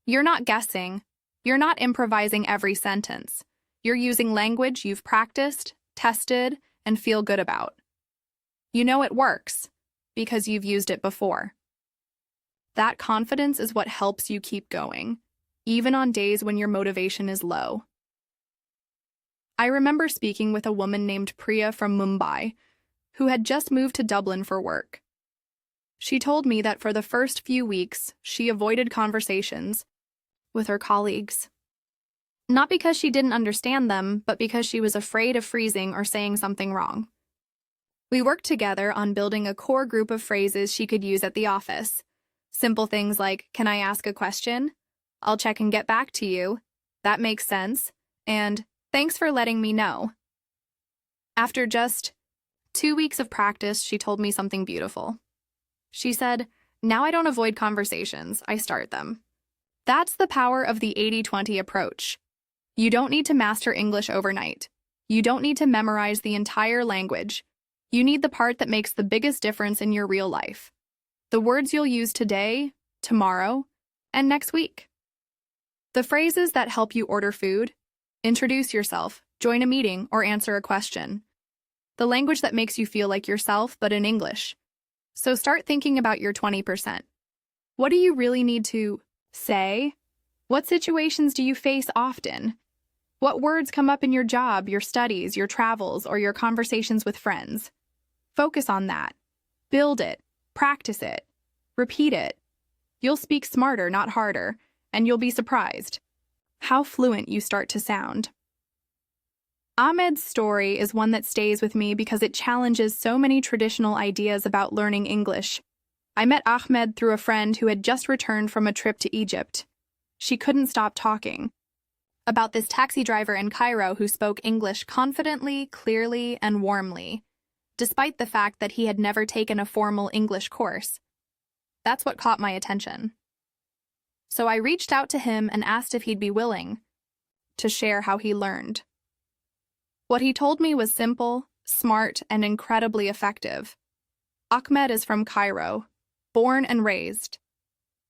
You're not guessing. You're not improvising every sentence. You're using language you've practiced, tested, and feel good about. You know it works because you've used it before. That confidence is what helps you keep going, even on days when your motivation is low. I remember speaking with a woman named Priya from Mumbai, who had just moved to Dublin for work. She told me that for the first few weeks, she avoided conversations with her colleagues. Not because she didn't understand them, but because she was afraid of freezing or saying something wrong. We worked together on building a core group of phrases she could use at the office. Simple things like, "Can I ask a question?" "I'll check and get back to you." "That makes sense." And, "Thanks for letting me know." After just 2 weeks of practice, she told me something beautiful. She said, "Now I don't avoid conversations, I start them." That's the power of the 80-20 approach. You don't need to master English overnight. You don't need to memorize the entire language. You need the part that makes the biggest difference in your real life. The words you'll use today, tomorrow, and next week. The phrases that help you order food, introduce yourself, join a meeting, or answer a question. The language that makes you feel like yourself, but in English. So start thinking about your 20%. What do you really need to say? What situations do you face often? What words come up in your job, your studies, your travels, or your conversations with friends? Focus on that. Build it. Practice it. Repeat it. You'll speak smarter, not harder, and you'll be surprised how fluent you start to sound. Ahmed's story is one that stays with me because it challenges so many traditional ideas about learning English. I met Ahmed through a friend who had just returned from a trip to Egypt. She couldn't stop talking about this taxi driver in Cairo who spoke English confidently, clearly, and warmly, despite the fact that he had never taken a formal English course. That's what caught my attention. So I reached out to him and asked if he'd be willing to share how he learned. What he told me was simple, smart, and incredibly effective. Ahmed is from Cairo, born and raised.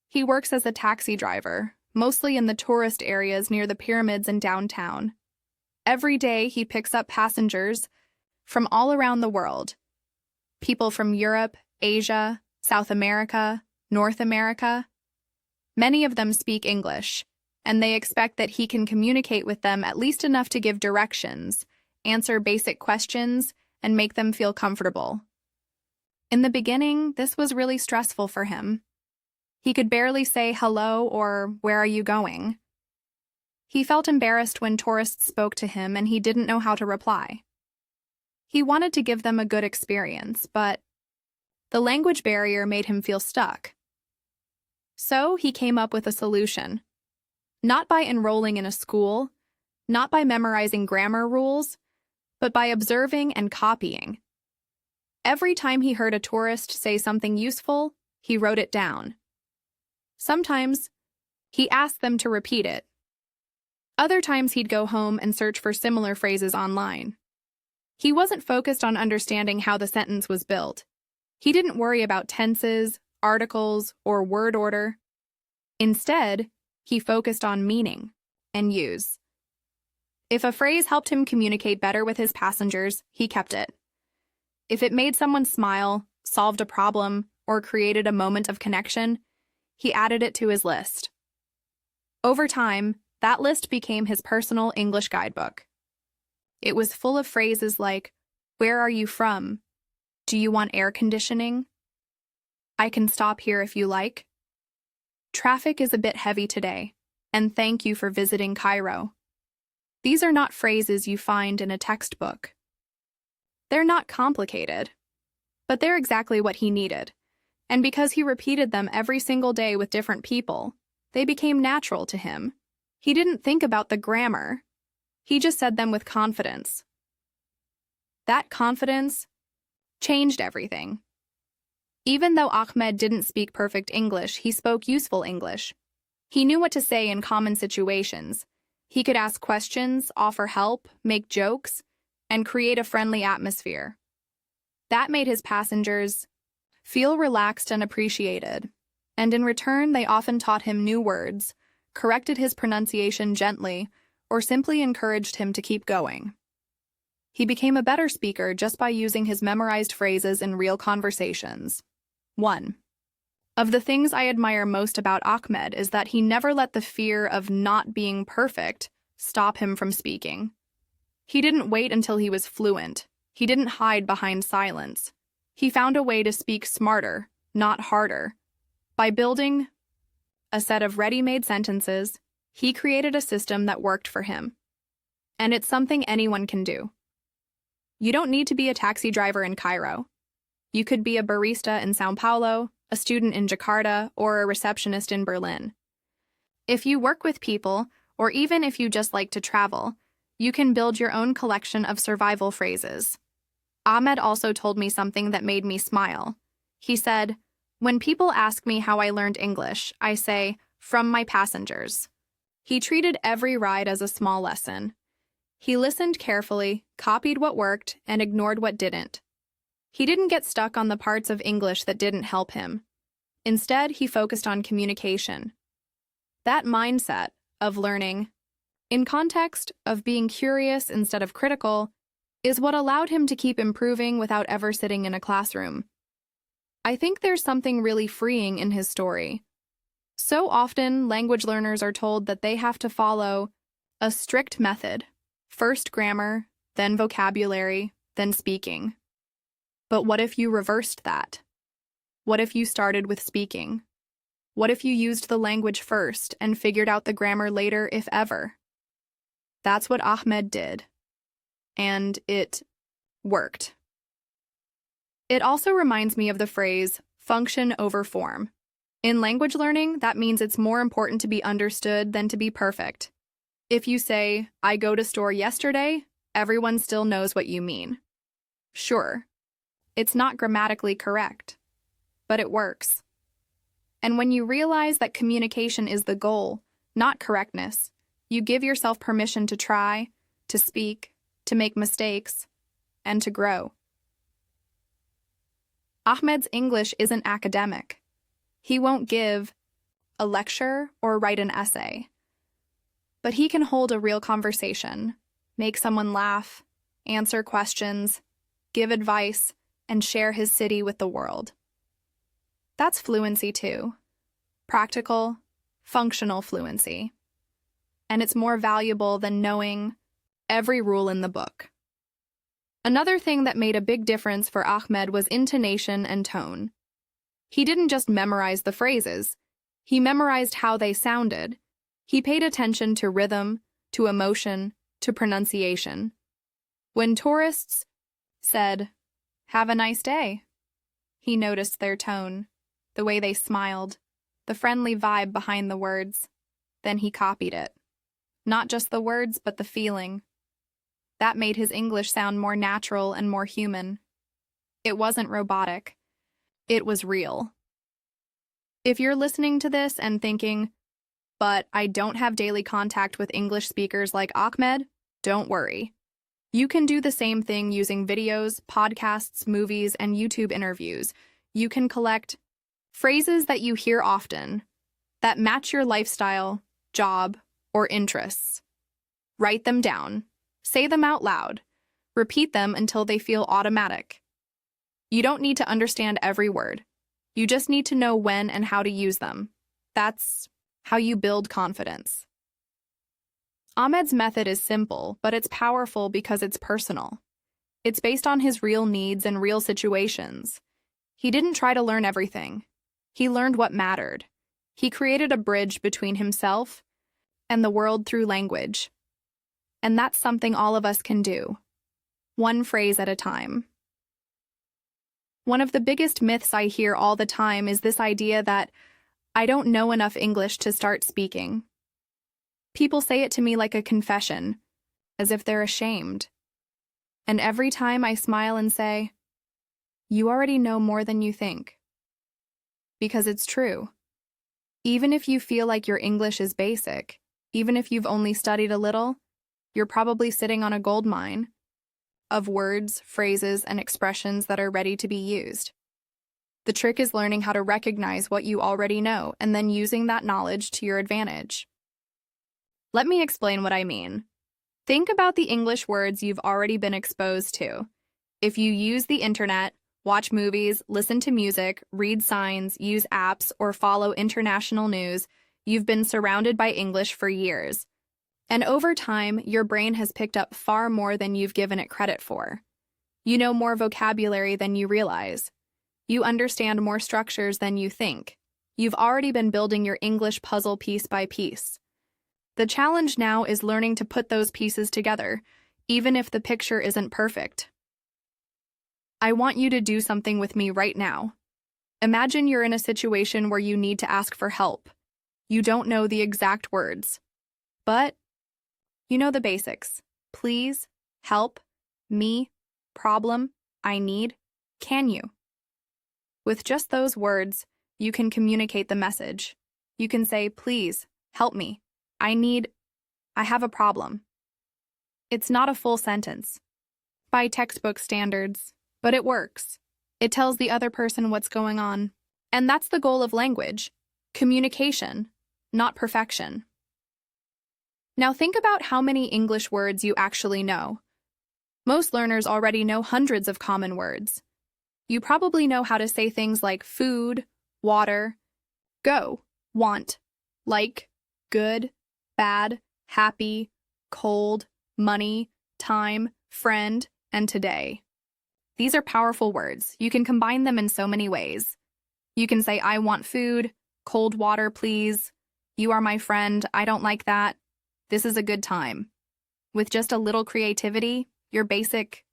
He works as a taxi driver, mostly in the tourist areas near the pyramids and downtown. Every day he picks up passengers from all around the world. People from Europe, Asia, South America, North America. Many of them speak English, and they expect that he can communicate with them at least enough to give directions, answer basic questions, and make them feel comfortable. In the beginning, this was really stressful for him. He could barely say hello or "Where are you going?" He felt embarrassed when tourists spoke to him and he didn't know how to reply. He wanted to give them a good experience, but the language barrier made him feel stuck. So he came up with a solution. Not by enrolling in a school, not by memorizing grammar rules, but by observing and copying. Every time he heard a tourist say something useful, he wrote it down. Sometimes he asked them to repeat it. Other times he'd go home and search for similar phrases online. He wasn't focused on understanding how the sentence was built. He didn't worry about tenses, articles, or word order. Instead, he focused on meaning and use. If a phrase helped him communicate better with his passengers, he kept it. If it made someone smile, solved a problem, or created a moment of connection, he added it to his list. Over time, that list became his personal English guidebook. It was full of phrases like, "Where are you from? Do you want air conditioning? I can stop here if you like. Traffic is a bit heavy today, and thank you for visiting Cairo." These are not phrases you find in a textbook. They're not complicated, but they're exactly what he needed. And because he repeated them every single day with different people, they became natural to him. He didn't think about the grammar. He just said them with confidence. That confidence changed everything. Even though Ahmed didn't speak perfect English, he spoke useful English. He knew what to say in common situations. He could ask questions, offer help, make jokes, and create a friendly atmosphere. That made his passengers feel relaxed and appreciated. And in return, they often taught him new words, corrected his pronunciation gently, or simply encouraged him to keep going. He became a better speaker just by using his memorized phrases in real conversations. 1. Of the things I admire most about Ahmed is that he never let the fear of not being perfect stop him from speaking. He didn't wait until he was fluent. He didn't hide behind silence. He found a way to speak smarter, not harder. By building a set of ready-made sentences, he created a system that worked for him. And it's something anyone can do. You don't need to be a taxi driver in Cairo. You could be a barista in São Paulo, a student in Jakarta, or a receptionist in Berlin. If you work with people, or even if you just like to travel, you can build your own collection of survival phrases. Ahmed also told me something that made me smile. He said, "When people ask me how I learned English, I say, from my passengers." He treated every ride as a small lesson. He listened carefully, copied what worked, and ignored what didn't. He didn't get stuck on the parts of English that didn't help him. Instead, he focused on communication. That mindset of learning, in context of being curious instead of critical, is what allowed him to keep improving without ever sitting in a classroom. I think there's something really freeing in his story. So often, language learners are told that they have to follow a strict method. First grammar, then vocabulary, then speaking. But what if you reversed that? What if you started with speaking? What if you used the language first and figured out the grammar later, if ever? That's what Ahmed did. And it worked. It also reminds me of the phrase, function over form. In language learning, that means it's more important to be understood than to be perfect. If you say, "I go to store yesterday," everyone still knows what you mean. Sure, it's not grammatically correct, but it works. And when you realize that communication is the goal, not correctness, you give yourself permission to try, to speak, to make mistakes, and to grow. Ahmed's English isn't academic. He won't give a lecture or write an essay. But he can hold a real conversation, make someone laugh, answer questions, give advice, and share his city with the world. That's fluency too. Practical, functional fluency. And it's more valuable than knowing every rule in the book. Another thing that made a big difference for Ahmed was intonation and tone. He didn't just memorize the phrases, he memorized how they sounded. He paid attention to rhythm, to emotion, to pronunciation. When tourists said, "Have a nice day," he noticed their tone, the way they smiled, the friendly vibe behind the words. Then he copied it. Not just the words, but the feeling. That made his English sound more natural and more human. It wasn't robotic. It was real. If you're listening to this and thinking, "But I don't have daily contact with English speakers like Ahmed," don't worry. You can do the same thing using videos, podcasts, movies, and YouTube interviews. You can collect phrases that you hear often, that match your lifestyle, job, or interests. Write them down. Say them out loud. Repeat them until they feel automatic. You don't need to understand every word. You just need to know when and how to use them. That's how you build confidence. Ahmed's method is simple, but it's powerful because it's personal. It's based on his real needs and real situations. He didn't try to learn everything. He learned what mattered. He created a bridge between himself and the world through language. And that's something all of us can do, one phrase at a time. One of the biggest myths I hear all the time is this idea that I don't know enough English to start speaking. People say it to me like a confession, as if they're ashamed. And every time I smile and say, "You already know more than you think." Because it's true. Even if you feel like your English is basic, even if you've only studied a little, you're probably sitting on a gold mine of words, phrases, and expressions that are ready to be used. The trick is learning how to recognize what you already know and then using that knowledge to your advantage. Let me explain what I mean. Think about the English words you've already been exposed to. If you use the internet, watch movies, listen to music, read signs, use apps, or follow international news, you've been surrounded by English for years. And over time, your brain has picked up far more than you've given it credit for. You know more vocabulary than you realize. You understand more structures than you think. You've already been building your English puzzle piece by piece. The challenge now is learning to put those pieces together, even if the picture isn't perfect. I want you to do something with me right now. Imagine you're in a situation where you need to ask for help. You don't know the exact words, but you know the basics. Please, help, me, problem, I need, can you? With just those words, you can communicate the message. You can say, please, help me. I have a problem. It's not a full sentence by textbook standards, but it works. It tells the other person what's going on. And that's the goal of language, communication, not perfection. Now think about how many English words you actually know. Most learners already know hundreds of common words. You probably know how to say things like food, water, go, want, like, good, bad, happy, cold, money, time, friend, and today. These are powerful words. You can combine them in so many ways. You can say, I want food, cold water, please. You are my friend, I don't like that. This is a good time. With just a little creativity, your basic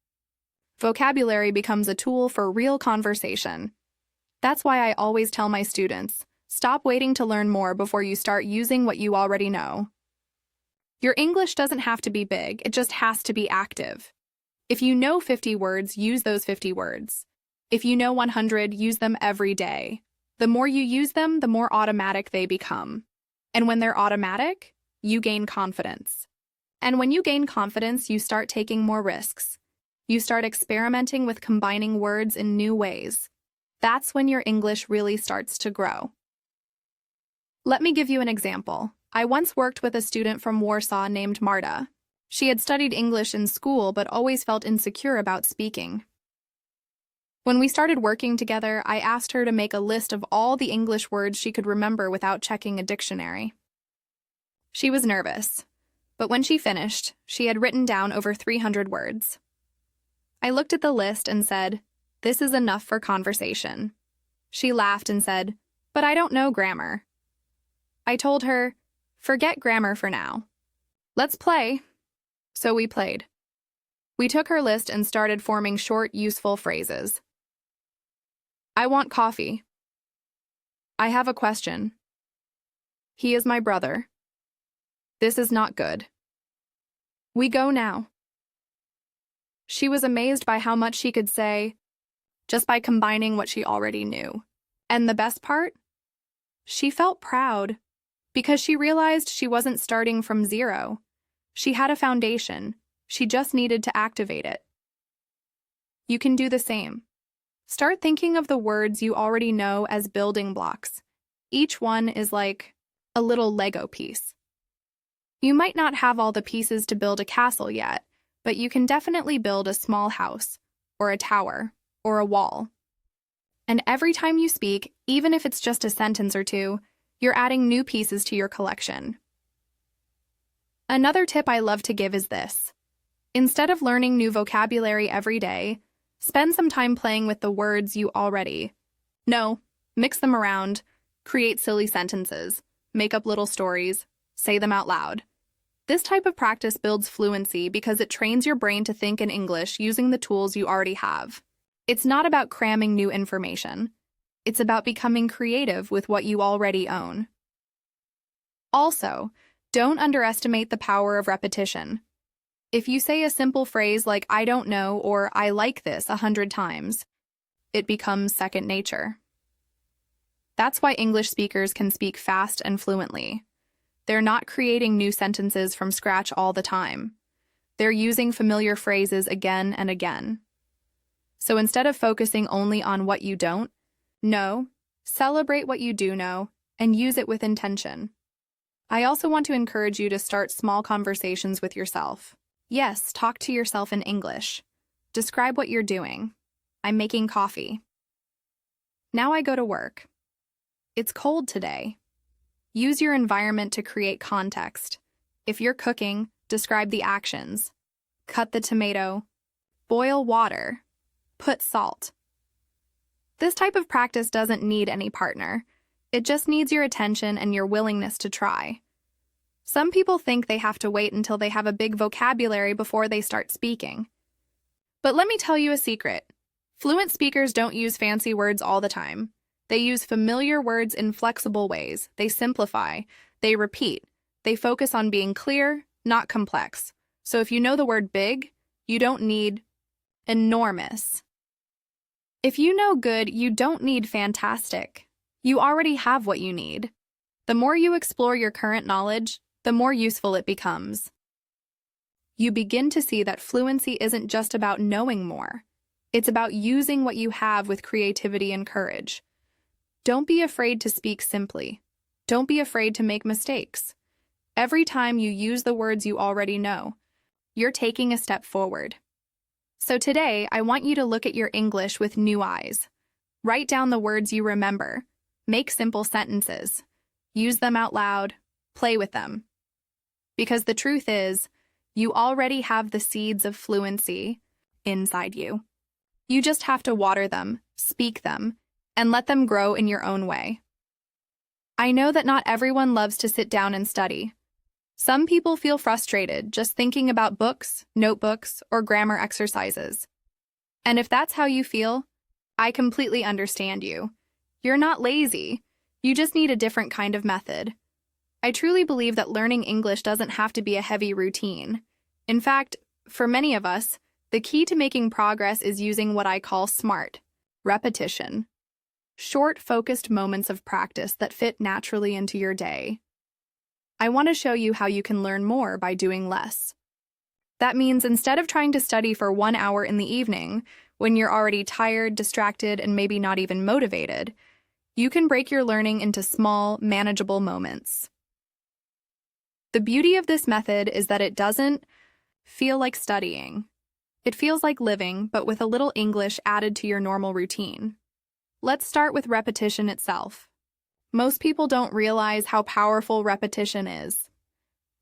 vocabulary becomes a tool for real conversation. That's why I always tell my students, stop waiting to learn more before you start using what you already know. Your English doesn't have to be big, it just has to be active. If you know 50 words, use those 50 words. If you know 100, use them every day. The more you use them, the more automatic they become. And when they're automatic, you gain confidence. And when you gain confidence, you start taking more risks. You start experimenting with combining words in new ways. That's when your English really starts to grow. Let me give you an example. I once worked with a student from Warsaw named Marta. She had studied English in school but always felt insecure about speaking. When we started working together, I asked her to make a list of all the English words she could remember without checking a dictionary. She was nervous, but when she finished, she had written down over 300 words. I looked at the list and said, "This is enough for conversation." She laughed and said, "But I don't know grammar." I told her, "Forget grammar for now. Let's play." So we played. We took her list and started forming short, useful phrases. I want coffee. I have a question. He is my brother. This is not good. We go now. She was amazed by how much she could say just by combining what she already knew. And the best part? She felt proud because she realized she wasn't starting from zero. She had a foundation. She just needed to activate it. You can do the same. Start thinking of the words you already know as building blocks. Each one is like a little Lego piece. You might not have all the pieces to build a castle yet, but you can definitely build a small house, or a tower, or a wall. And every time you speak, even if it's just a sentence or two, you're adding new pieces to your collection. Another tip I love to give is this. Instead of learning new vocabulary every day, spend some time playing with the words you already know. Mix them around, create silly sentences, make up little stories, say them out loud. This type of practice builds fluency because it trains your brain to think in English using the tools you already have. It's not about cramming new information. It's about becoming creative with what you already own. Also, don't underestimate the power of repetition. If you say a simple phrase like "I don't know" or "I like this" 100 times, it becomes second nature. That's why English speakers can speak fast and fluently. They're not creating new sentences from scratch all the time. They're using familiar phrases again and again. So instead of focusing only on what you don't, No, celebrate what you do know and use it with intention. I also want to encourage you to start small conversations with yourself. Yes, talk to yourself in English. Describe what you're doing. I'm making coffee. Now I go to work. It's cold today. Use your environment to create context. If you're cooking, describe the actions. Cut the tomato. Boil water. Put salt. This type of practice doesn't need any partner. It just needs your attention and your willingness to try. Some people think they have to wait until they have a big vocabulary before they start speaking. But let me tell you a secret. Fluent speakers don't use fancy words all the time. They use familiar words in flexible ways. They simplify. They repeat. They focus on being clear, not complex. So if you know the word big, you don't need enormous. If you know good, you don't need fantastic. You already have what you need. The more you explore your current knowledge, the more useful it becomes. You begin to see that fluency isn't just about knowing more. It's about using what you have with creativity and courage. Don't be afraid to speak simply. Don't be afraid to make mistakes. Every time you use the words you already know, you're taking a step forward. So today, I want you to look at your English with new eyes. Write down the words you remember. Make simple sentences. Use them out loud. Play with them. Because the truth is, you already have the seeds of fluency inside you. You just have to water them, speak them, and let them grow in your own way. I know that not everyone loves to sit down and study. Some people feel frustrated just thinking about books, notebooks, or grammar exercises. And if that's how you feel, I completely understand you. You're not lazy. You just need a different kind of method. I truly believe that learning English doesn't have to be a heavy routine. In fact, for many of us, the key to making progress is using what I call SMART, repetition. Short, focused moments of practice that fit naturally into your day. I want to show you how you can learn more by doing less. That means instead of trying to study for 1 hour in the evening, when you're already tired, distracted, and maybe not even motivated, you can break your learning into small, manageable moments. The beauty of this method is that it doesn't feel like studying. It feels like living, but with a little English added to your normal routine. Let's start with repetition itself. Most people don't realize how powerful repetition is.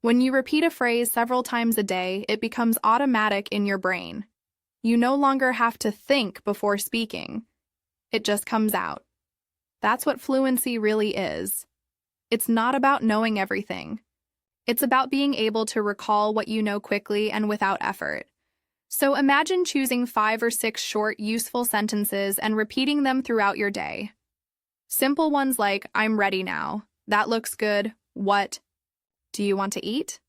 When you repeat a phrase several times a day, it becomes automatic in your brain. You no longer have to think before speaking. It just comes out. That's what fluency really is. It's not about knowing everything. It's about being able to recall what you know quickly and without effort. So imagine choosing 5 or 6 short, useful sentences and repeating them throughout your day. Simple ones like, I'm ready now. That looks good. What? Do you want to eat?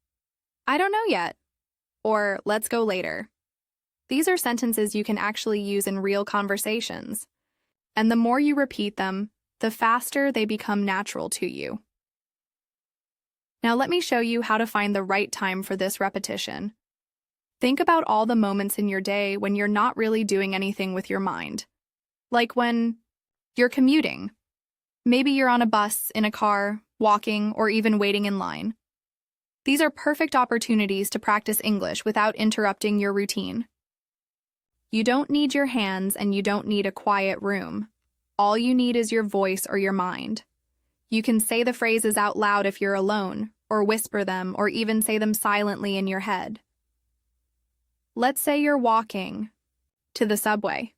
I don't know yet. Or, let's go later. These are sentences you can actually use in real conversations. And the more you repeat them, the faster they become natural to you. Now let me show you how to find the right time for this repetition. Think about all the moments in your day when you're not really doing anything with your mind. Like when you're commuting. Maybe you're on a bus, in a car, walking, or even waiting in line. These are perfect opportunities to practice English without interrupting your routine. You don't need your hands and you don't need a quiet room. All you need is your voice or your mind. You can say the phrases out loud if you're alone, or whisper them, or even say them silently in your head. Let's say you're walking to the subway.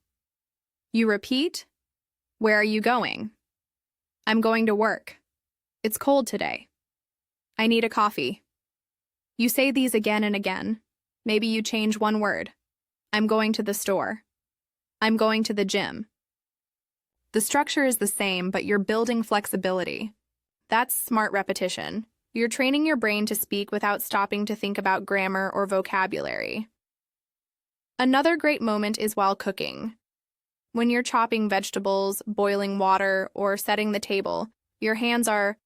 You repeat, where are you going? I'm going to work. It's cold today. I need a coffee. You say these again and again. Maybe you change one word. I'm going to the store. I'm going to the gym. The structure is the same, but you're building flexibility. That's smart repetition. You're training your brain to speak without stopping to think about grammar or vocabulary. Another great moment is while cooking. When you're chopping vegetables, boiling water, or setting the table, your hands are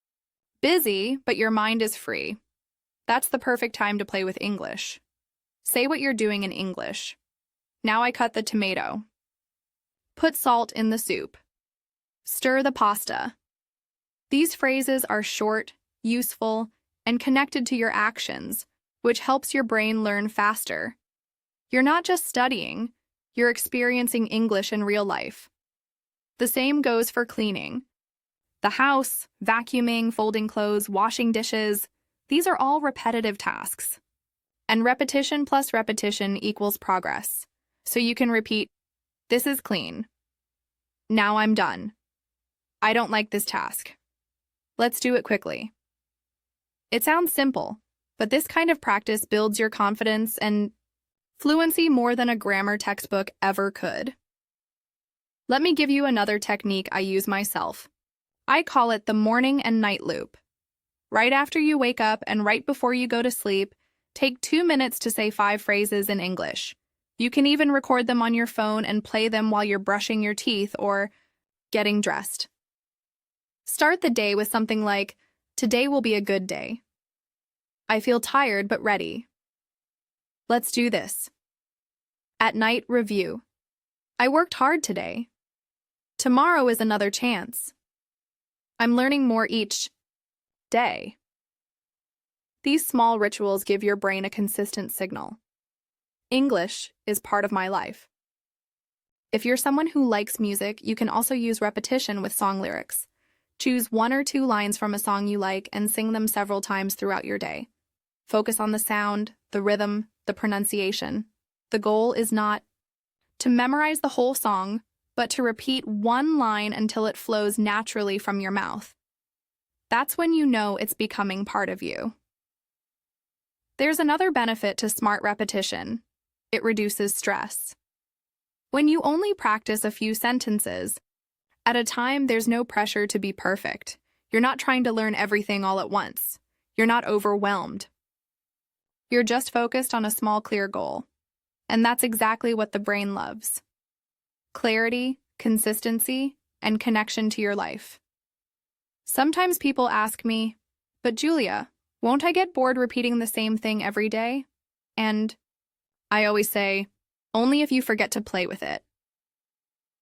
busy, but your mind is free. That's the perfect time to play with English. Say what you're doing in English. Now I cut the tomato. Put salt in the soup. Stir the pasta. These phrases are short, useful, and connected to your actions, which helps your brain learn faster. You're not just studying, you're experiencing English in real life. The same goes for cleaning. The house, vacuuming, folding clothes, washing dishes, these are all repetitive tasks. And repetition plus repetition equals progress. So you can repeat, "This is clean. Now I'm done. I don't like this task. Let's do it quickly." It sounds simple, but this kind of practice builds your confidence and fluency more than a grammar textbook ever could. Let me give you another technique I use myself. I call it the morning and night loop. Right after you wake up and right before you go to sleep, take 2 minutes to say 5 phrases in English. You can even record them on your phone and play them while you're brushing your teeth or getting dressed. Start the day with something like, "Today will be a good day. I feel tired but ready. Let's do this." At night, review. "I worked hard today. Tomorrow is another chance. I'm learning more each day." These small rituals give your brain a consistent signal. English is part of my life. If you're someone who likes music, you can also use repetition with song lyrics. Choose 1 or 2 lines from a song you like and sing them several times throughout your day. Focus on the sound, the rhythm, the pronunciation. The goal is not to memorize the whole song, but to repeat one line until it flows naturally from your mouth. That's when you know it's becoming part of you. There's another benefit to smart repetition. It reduces stress. When you only practice a few sentences at a time, there's no pressure to be perfect. You're not trying to learn everything all at once. You're not overwhelmed. You're just focused on a small, clear goal. And that's exactly what the brain loves. Clarity, consistency, and connection to your life. Sometimes people ask me, "But Julia, won't I get bored repeating the same thing every day?" And I always say, only if you forget to play with it.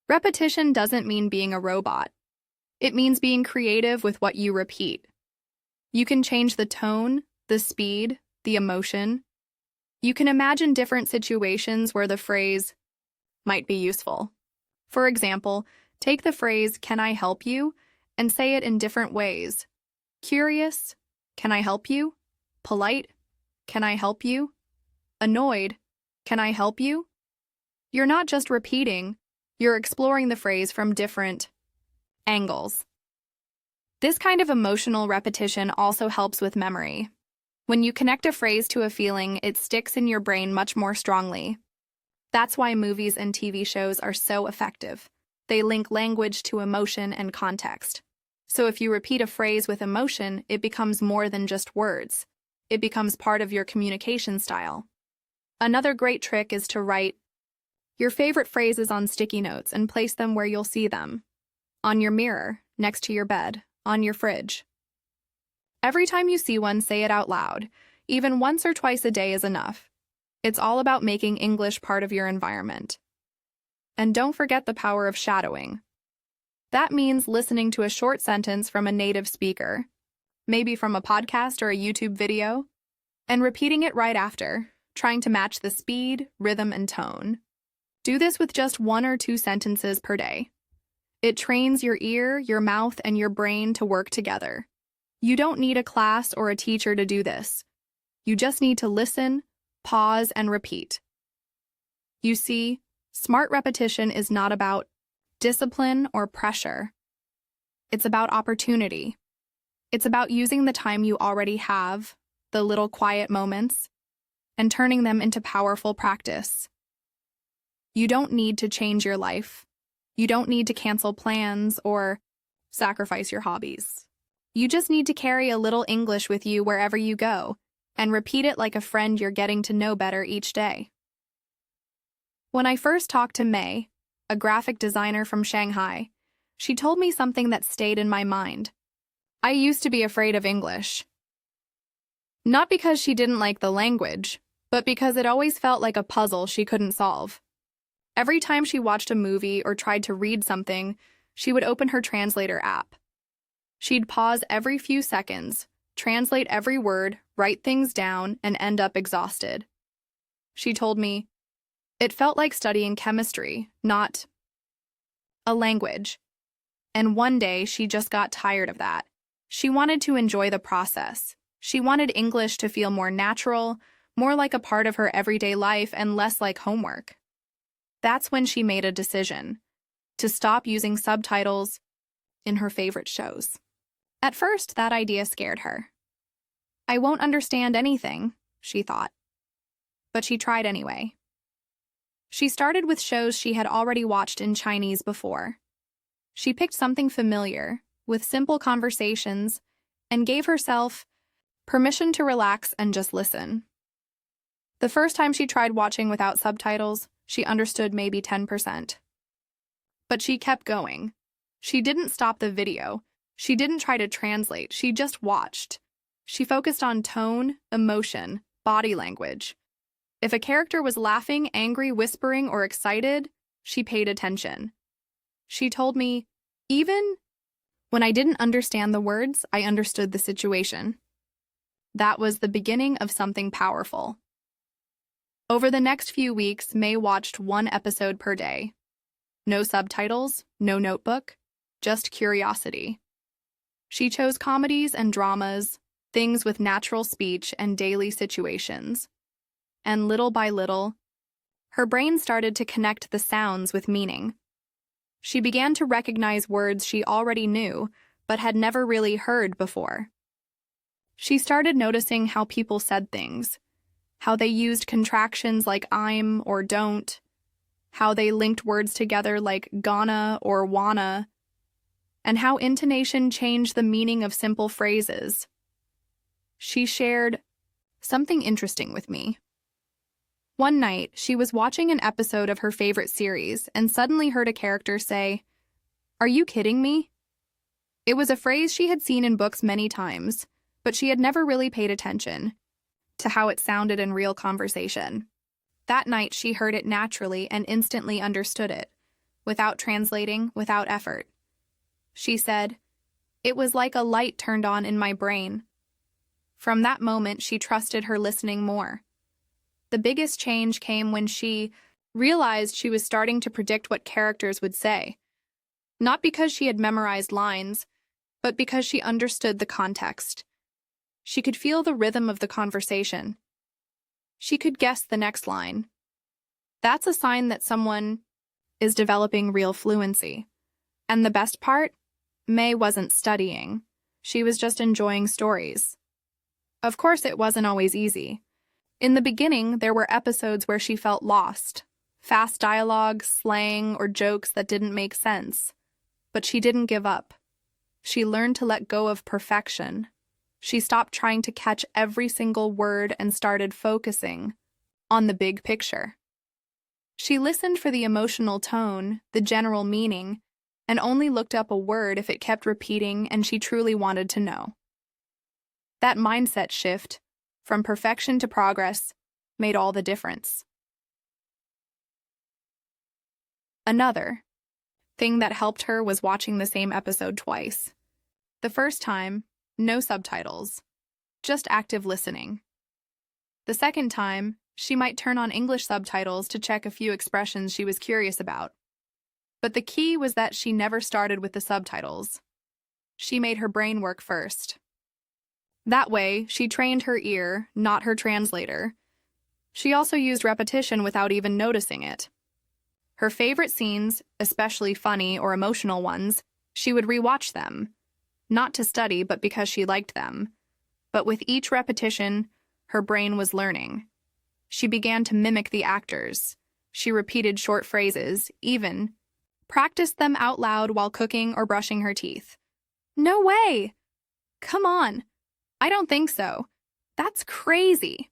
Repetition doesn't mean being a robot. It means being creative with what you repeat. You can change the tone, the speed, the emotion. You can imagine different situations where the phrase might be useful. For example, take the phrase, "Can I help you?" and say it in different ways. Curious, "Can I help you?" Polite, "Can I help you?" Annoyed, "Can I help you?" You're not just repeating, you're exploring the phrase from different angles. This kind of emotional repetition also helps with memory. When you connect a phrase to a feeling, it sticks in your brain much more strongly. That's why movies and TV shows are so effective. They link language to emotion and context. So if you repeat a phrase with emotion, it becomes more than just words. It becomes part of your communication style. Another great trick is to write your favorite phrases on sticky notes and place them where you'll see them. On your mirror, next to your bed, on your fridge. Every time you see one, say it out loud. Even once or twice a day is enough. It's all about making English part of your environment. And don't forget the power of shadowing. That means listening to a short sentence from a native speaker, maybe from a podcast or a YouTube video, and repeating it right after, trying to match the speed, rhythm, and tone. Do this with just 1 or 2 sentences per day. It trains your ear, your mouth, and your brain to work together. You don't need a class or a teacher to do this. You just need to listen, pause, and repeat. You see, smart repetition is not about discipline or pressure. It's about opportunity. It's about using the time you already have, the little quiet moments, and turning them into powerful practice. You don't need to change your life. You don't need to cancel plans or sacrifice your hobbies. You just need to carry a little English with you wherever you go and repeat it like a friend you're getting to know better each day. When I first talked to May, a graphic designer from Shanghai, she told me something that stayed in my mind. I used to be afraid of English. Not because she didn't like the language, but because it always felt like a puzzle she couldn't solve. Every time she watched a movie or tried to read something, she would open her translator app. She'd pause every few seconds, translate every word, write things down, and end up exhausted. She told me, "It felt like studying chemistry, not a language." And one day, she just got tired of that. She wanted to enjoy the process. She wanted English to feel more natural, more like a part of her everyday life and less like homework. That's when she made a decision to stop using subtitles in her favorite shows. At first, that idea scared her. "I won't understand anything," she thought. But she tried anyway. She started with shows she had already watched in Chinese before. She picked something familiar, with simple conversations, and gave herself permission to relax and just listen. The first time she tried watching without subtitles, she understood maybe 10%. But she kept going. She didn't stop the video. She didn't try to translate. She just watched. She focused on tone, emotion, body language. If a character was laughing, angry, whispering, or excited, she paid attention. She told me, "Even when I didn't understand the words, I understood the situation." That was the beginning of something powerful. Over the next few weeks, May watched one episode per day. No subtitles, no notebook, just curiosity. She chose comedies and dramas, things with natural speech and daily situations. And little by little, her brain started to connect the sounds with meaning. She began to recognize words she already knew, but had never really heard before. She started noticing how people said things, how they used contractions like I'm or don't, how they linked words together like gonna or wanna, and how intonation changed the meaning of simple phrases. She shared something interesting with me. One night, she was watching an episode of her favorite series and suddenly heard a character say, "Are you kidding me?" It was a phrase she had seen in books many times, but she had never really paid attention to how it sounded in real conversation. That night, she heard it naturally and instantly understood it, without translating, without effort. She said, "It was like a light turned on in my brain." From that moment, she trusted her listening more. The biggest change came when she realized she was starting to predict what characters would say, not because she had memorized lines, but because she understood the context. She could feel the rhythm of the conversation. She could guess the next line. That's a sign that someone is developing real fluency. And the best part? May wasn't studying. She was just enjoying stories. Of course, it wasn't always easy. In the beginning, there were episodes where she felt lost. Fast dialogue, slang, or jokes that didn't make sense. But she didn't give up. She learned to let go of perfection. She stopped trying to catch every single word and started focusing on the big picture. She listened for the emotional tone, the general meaning, and only looked up a word if it kept repeating and she truly wanted to know. That mindset shift, from perfection to progress, made all the difference. Another thing that helped her was watching the same episode twice. The first time, no subtitles, just active listening. The second time, she might turn on English subtitles to check a few expressions she was curious about. But the key was that she never started with the subtitles. She made her brain work first. That way, she trained her ear, not her translator. She also used repetition without even noticing it. Her favorite scenes, especially funny or emotional ones, she would rewatch them, not to study but because she liked them. But with each repetition, her brain was learning. She began to mimic the actors. She repeated short phrases, even practiced them out loud while cooking or brushing her teeth. "No way! Come on! I don't think so. That's crazy."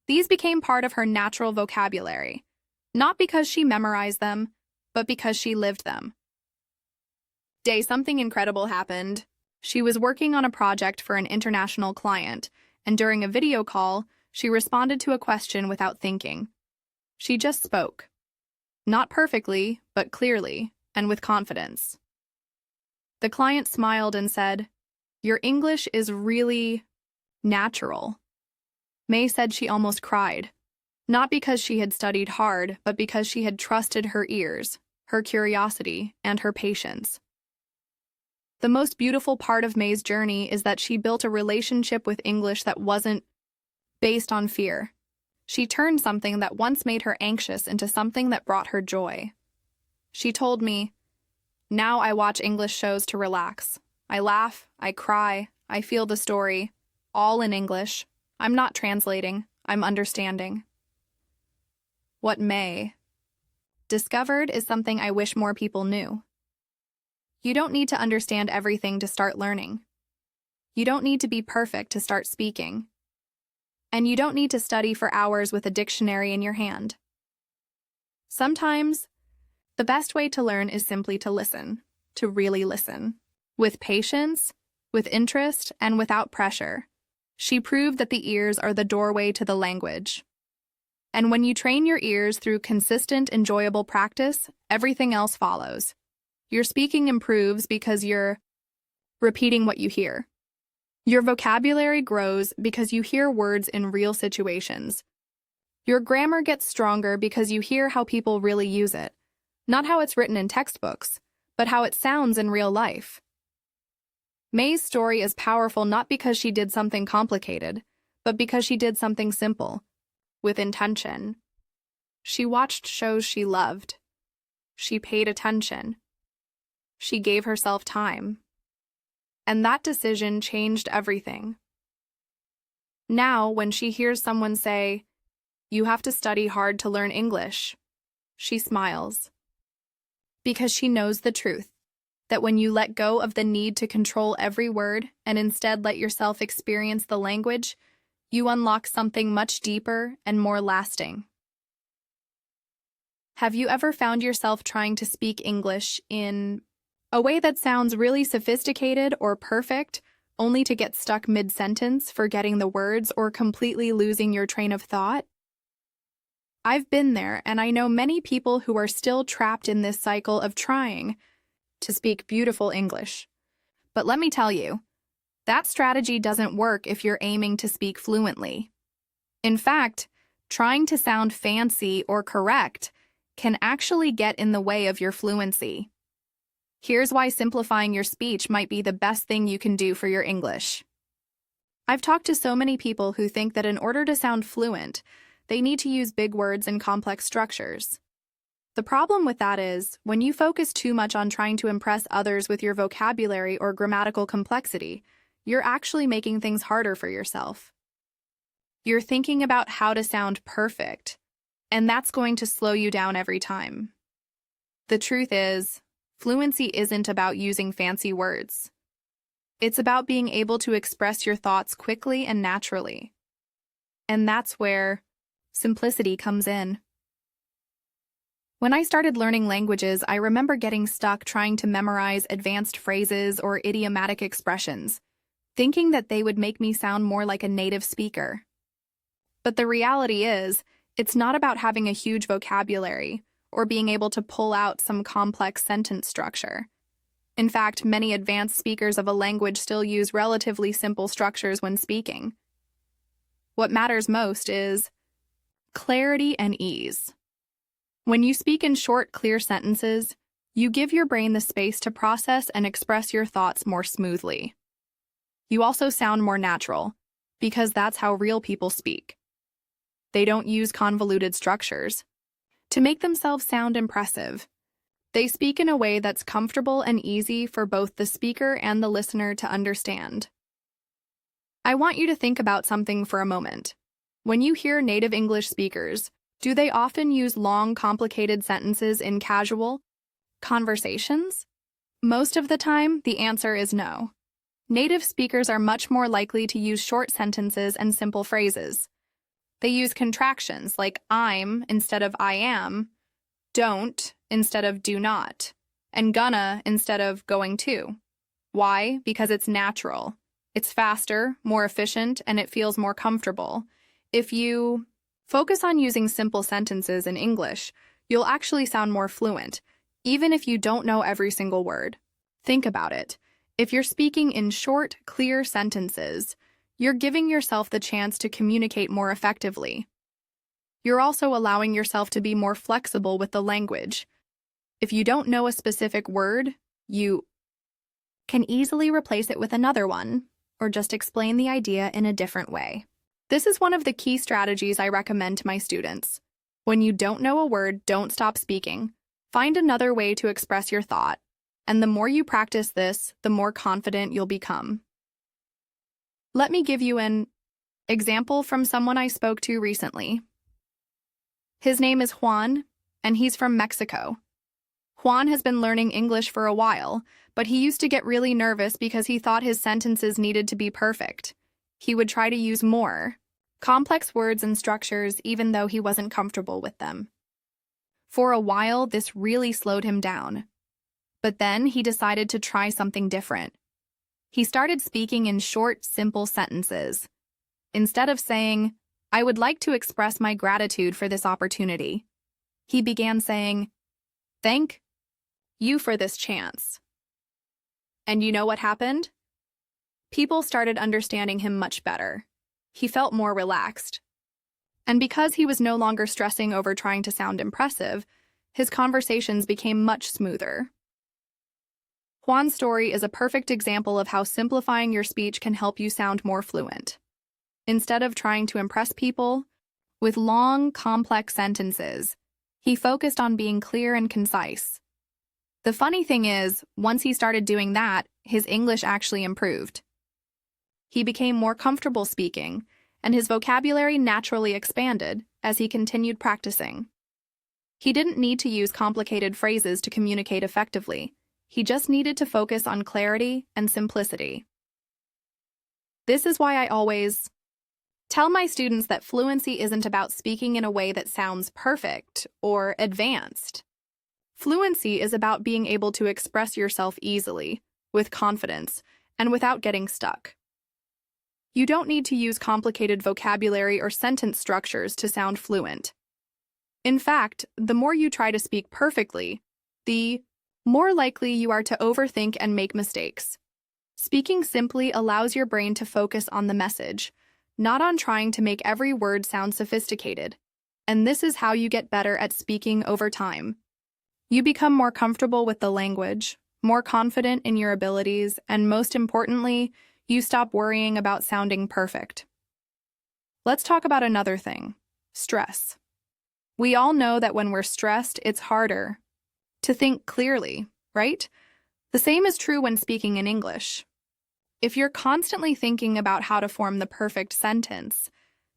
These became part of her natural vocabulary, not because she memorized them, but because she lived them. Day, something incredible happened. She was working on a project for an international client, and during a video call, she responded to a question without thinking. She just spoke. Not perfectly, but clearly. and with confidence. The client smiled and said, "Your English is really natural." May said she almost cried, not because she had studied hard, but because she had trusted her ears, her curiosity, and her patience. The most beautiful part of May's journey is that she built a relationship with English that wasn't based on fear. She turned something that once made her anxious into something that brought her joy. She told me, "Now I watch English shows to relax. I laugh, I cry, I feel the story, all in English. I'm not translating, I'm understanding." What May discovered is something I wish more people knew. You don't need to understand everything to start learning. You don't need to be perfect to start speaking. And you don't need to study for hours with a dictionary in your hand. Sometimes, the best way to learn is simply to listen, to really listen. With patience, with interest, and without pressure. She proved that the ears are the doorway to the language. And when you train your ears through consistent, enjoyable practice, everything else follows. Your speaking improves because you're repeating what you hear. Your vocabulary grows because you hear words in real situations. Your grammar gets stronger because you hear how people really use it, not how it's written in textbooks, but how it sounds in real life. May's story is powerful not because she did something complicated, but because she did something simple, with intention. She watched shows she loved. She paid attention. She gave herself time. And that decision changed everything. Now, when she hears someone say, "You have to study hard to learn English," she smiles. Because she knows the truth, that when you let go of the need to control every word and instead let yourself experience the language, you unlock something much deeper and more lasting. Have you ever found yourself trying to speak English in a way that sounds really sophisticated or perfect, only to get stuck mid-sentence, forgetting the words, or completely losing your train of thought? I've been there, and I know many people who are still trapped in this cycle of trying to speak beautiful English. But let me tell you, that strategy doesn't work if you're aiming to speak fluently. In fact, trying to sound fancy or correct can actually get in the way of your fluency. Here's why simplifying your speech might be the best thing you can do for your English. I've talked to so many people who think that in order to sound fluent, they need to use big words and complex structures. The problem with that is, when you focus too much on trying to impress others with your vocabulary or grammatical complexity, you're actually making things harder for yourself. You're thinking about how to sound perfect, and that's going to slow you down every time. The truth is, fluency isn't about using fancy words. It's about being able to express your thoughts quickly and naturally. And that's where simplicity comes in. When I started learning languages, I remember getting stuck trying to memorize advanced phrases or idiomatic expressions, thinking that they would make me sound more like a native speaker. But the reality is, it's not about having a huge vocabulary or being able to pull out some complex sentence structure. In fact, many advanced speakers of a language still use relatively simple structures when speaking. What matters most is clarity and ease. When you speak in short, clear sentences, you give your brain the space to process and express your thoughts more smoothly. You also sound more natural, because that's how real people speak. They don't use convoluted structures to make themselves sound impressive. They speak in a way that's comfortable and easy for both the speaker and the listener to understand. I want you to think about something for a moment. When you hear native English speakers, do they often use long, complicated sentences in casual conversations? Most of the time, the answer is no. Native speakers are much more likely to use short sentences and simple phrases. They use contractions like I'm instead of I am, don't instead of do not, and gonna instead of going to. Why? Because it's natural. It's faster, more efficient, and it feels more comfortable. If you focus on using simple sentences in English, you'll actually sound more fluent. even if you don't know every single word. Think about it. If you're speaking in short, clear sentences, you're giving yourself the chance to communicate more effectively. You're also allowing yourself to be more flexible with the language. If you don't know a specific word, you can easily replace it with another one, or just explain the idea in a different way. This is one of the key strategies I recommend to my students. When you don't know a word, don't stop speaking. Find another way to express your thought, and the more you practice this, the more confident you'll become. Let me give you an example from someone I spoke to recently. His name is Juan, and he's from Mexico. Juan has been learning English for a while, but he used to get really nervous because he thought his sentences needed to be perfect. He would try to use more complex words and structures even though he wasn't comfortable with them. For a while, this really slowed him down. But then he decided to try something different. He started speaking in short, simple sentences. Instead of saying, "I would like to express my gratitude for this opportunity," he began saying, "Thank you for this chance." And you know what happened? People started understanding him much better. He felt more relaxed. And because he was no longer stressing over trying to sound impressive, his conversations became much smoother. Juan's story is a perfect example of how simplifying your speech can help you sound more fluent. Instead of trying to impress people with long, complex sentences, he focused on being clear and concise. The funny thing is, once he started doing that, his English actually improved. He became more comfortable speaking, and his vocabulary naturally expanded as he continued practicing. He didn't need to use complicated phrases to communicate effectively. He just needed to focus on clarity and simplicity. This is why I always tell my students that fluency isn't about speaking in a way that sounds perfect or advanced. Fluency is about being able to express yourself easily, with confidence, and without getting stuck. You don't need to use complicated vocabulary or sentence structures to sound fluent. In fact, the more you try to speak perfectly, the more likely you are to overthink and make mistakes. Speaking simply allows your brain to focus on the message, not on trying to make every word sound sophisticated. And this is how you get better at speaking over time. You become more comfortable with the language, more confident in your abilities, and most importantly, you stop worrying about sounding perfect. Let's talk about another thing: stress. We all know that when we're stressed, it's harder to think clearly, right? The same is true when speaking in English. If you're constantly thinking about how to form the perfect sentence,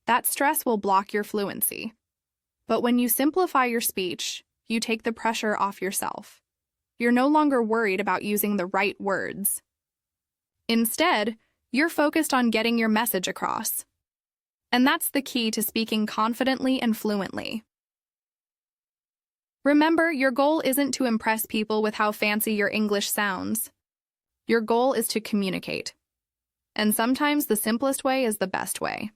that stress will block your fluency. But when you simplify your speech, you take the pressure off yourself. You're no longer worried about using the right words. Instead, you're focused on getting your message across. And that's the key to speaking confidently and fluently. Remember, your goal isn't to impress people with how fancy your English sounds. Your goal is to communicate. And sometimes the simplest way is the best way.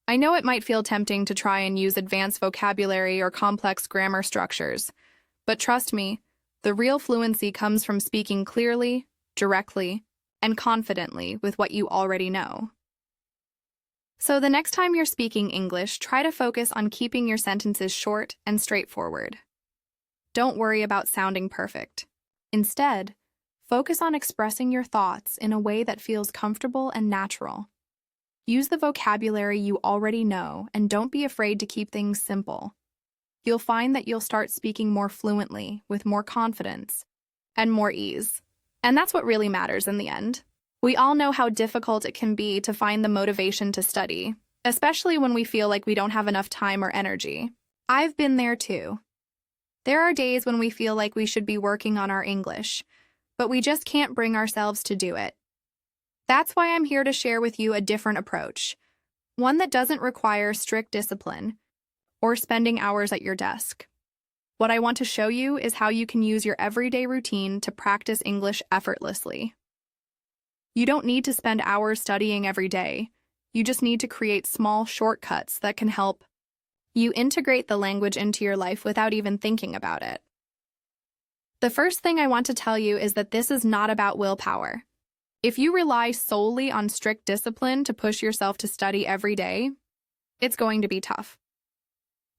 I know it might feel tempting to try and use advanced vocabulary or complex grammar structures, but trust me, the real fluency comes from speaking clearly, directly, and confidently with what you already know. So the next time you're speaking English, try to focus on keeping your sentences short and straightforward. Don't worry about sounding perfect. Instead, focus on expressing your thoughts in a way that feels comfortable and natural. Use the vocabulary you already know, and don't be afraid to keep things simple. You'll find that you'll start speaking more fluently, with more confidence, and more ease. And that's what really matters in the end. We all know how difficult it can be to find the motivation to study, especially when we feel like we don't have enough time or energy. I've been there too. There are days when we feel like we should be working on our English, but we just can't bring ourselves to do it. That's why I'm here to share with you a different approach, one that doesn't require strict discipline or spending hours at your desk. What I want to show you is how you can use your everyday routine to practice English effortlessly. You don't need to spend hours studying every day. You just need to create small shortcuts that can help you integrate the language into your life without even thinking about it. The first thing I want to tell you is that this is not about willpower. If you rely solely on strict discipline to push yourself to study every day, it's going to be tough.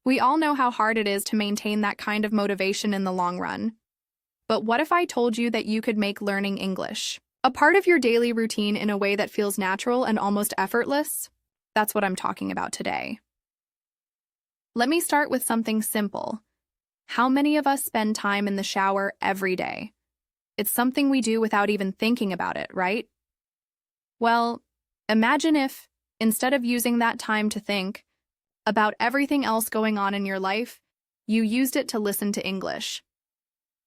We all know how hard it is to maintain that kind of motivation in the long run. But what if I told you that you could make learning English a part of your daily routine in a way that feels natural and almost effortless? That's what I'm talking about today. Let me start with something simple. How many of us spend time in the shower every day? It's something we do without even thinking about it, right? Well, imagine if, instead of using that time to think about everything else going on in your life, you used it to listen to English.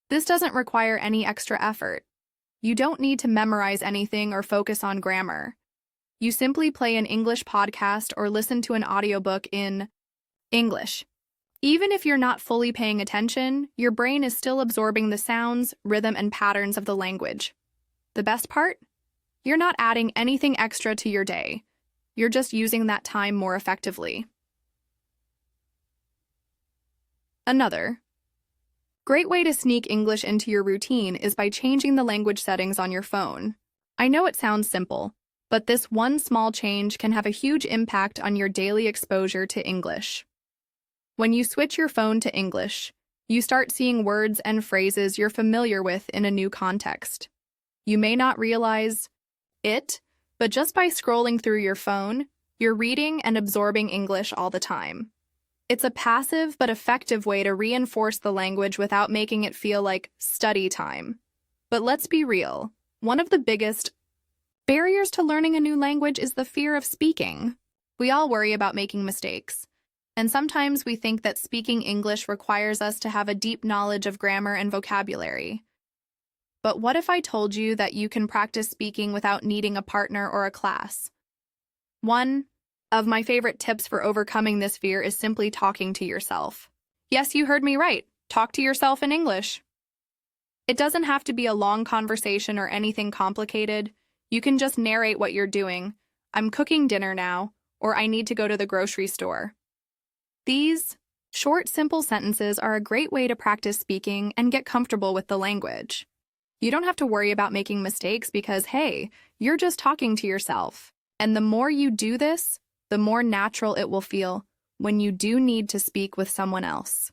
This doesn't require any extra effort. You don't need to memorize anything or focus on grammar. You simply play an English podcast or listen to an audiobook in English. Even if you're not fully paying attention, your brain is still absorbing the sounds, rhythm, and patterns of the language. The best part? You're not adding anything extra to your day. You're just using that time more effectively. Another great way to sneak English into your routine is by changing the language settings on your phone. I know it sounds simple, but this one small change can have a huge impact on your daily exposure to English. When you switch your phone to English, you start seeing words and phrases you're familiar with in a new context. You may not realize it, but just by scrolling through your phone, you're reading and absorbing English all the time. It's a passive but effective way to reinforce the language without making it feel like study time. But let's be real, one of the biggest barriers to learning a new language is the fear of speaking. We all worry about making mistakes, and sometimes we think that speaking English requires us to have a deep knowledge of grammar and vocabulary. But what if I told you that you can practice speaking without needing a partner or a class? One of my favorite tips for overcoming this fear is simply talking to yourself. Yes, you heard me right. Talk to yourself in English. It doesn't have to be a long conversation or anything complicated. You can just narrate what you're doing. I'm cooking dinner now, or I need to go to the grocery store. These short, simple sentences are a great way to practice speaking and get comfortable with the language. You don't have to worry about making mistakes because, hey, you're just talking to yourself. And the more you do this, the more natural it will feel when you do need to speak with someone else.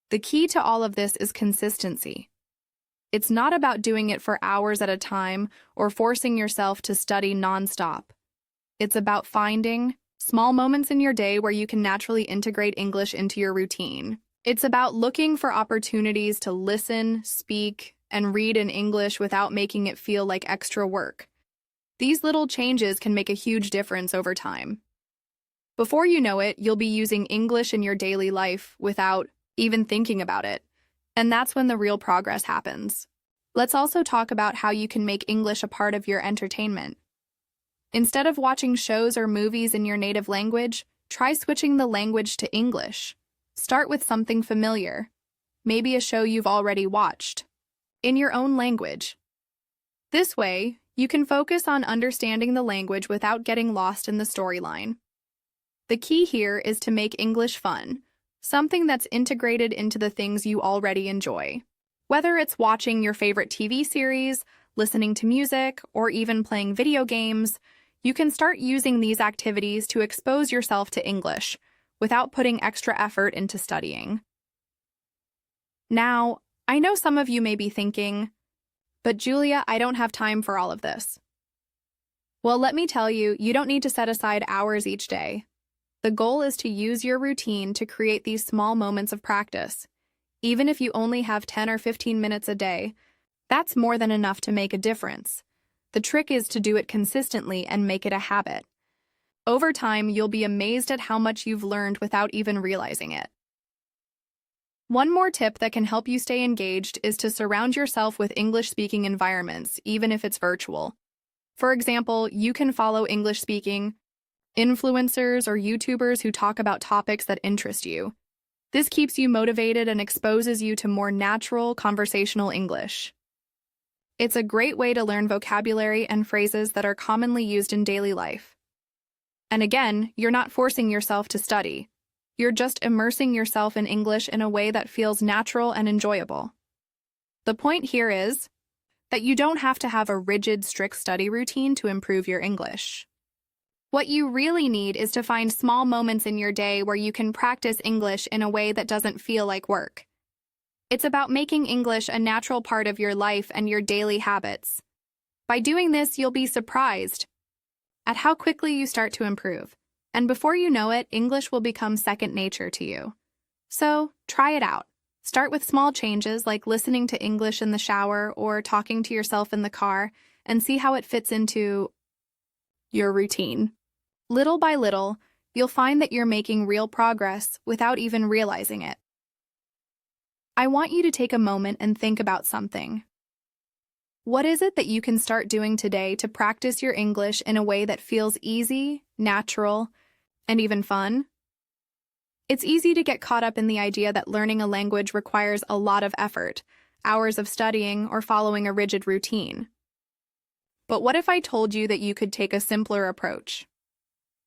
The key to all of this is consistency. It's not about doing it for hours at a time or forcing yourself to study nonstop. It's about finding small moments in your day where you can naturally integrate English into your routine. It's about looking for opportunities to listen, speak, and read in English without making it feel like extra work. These little changes can make a huge difference over time. Before you know it, you'll be using English in your daily life without even thinking about it. And that's when the real progress happens. Let's also talk about how you can make English a part of your entertainment. Instead of watching shows or movies in your native language, try switching the language to English. Start with something familiar, maybe a show you've already watched, in your own language. This way, you can focus on understanding the language without getting lost in the storyline. The key here is to make English fun, something that's integrated into the things you already enjoy. Whether it's watching your favorite TV series, listening to music, or even playing video games, you can start using these activities to expose yourself to English without putting extra effort into studying. Now, I know some of you may be thinking, but Julia, I don't have time for all of this. Well, let me tell you, you don't need to set aside hours each day. The goal is to use your routine to create these small moments of practice. Even if you only have 10 or 15 minutes a day, that's more than enough to make a difference. The trick is to do it consistently and make it a habit. Over time, you'll be amazed at how much you've learned without even realizing it. One more tip that can help you stay engaged is to surround yourself with English-speaking environments, even if it's virtual. For example, you can follow English-speaking influencers or YouTubers who talk about topics that interest you. This keeps you motivated and exposes you to more natural, conversational English. It's a great way to learn vocabulary and phrases that are commonly used in daily life. And again, you're not forcing yourself to study. You're just immersing yourself in English in a way that feels natural and enjoyable. The point here is that you don't have to have a rigid, strict study routine to improve your English. What you really need is to find small moments in your day where you can practice English in a way that doesn't feel like work. It's about making English a natural part of your life and your daily habits. By doing this, you'll be surprised at how quickly you start to improve. And before you know it, English will become second nature to you. So, try it out. Start with small changes like listening to English in the shower or talking to yourself in the car and see how it fits into your routine. Little by little, you'll find that you're making real progress without even realizing it. I want you to take a moment and think about something. What is it that you can start doing today to practice your English in a way that feels easy, natural, and even fun? It's easy to get caught up in the idea that learning a language requires a lot of effort, hours of studying, or following a rigid routine. But what if I told you that you could take a simpler approach?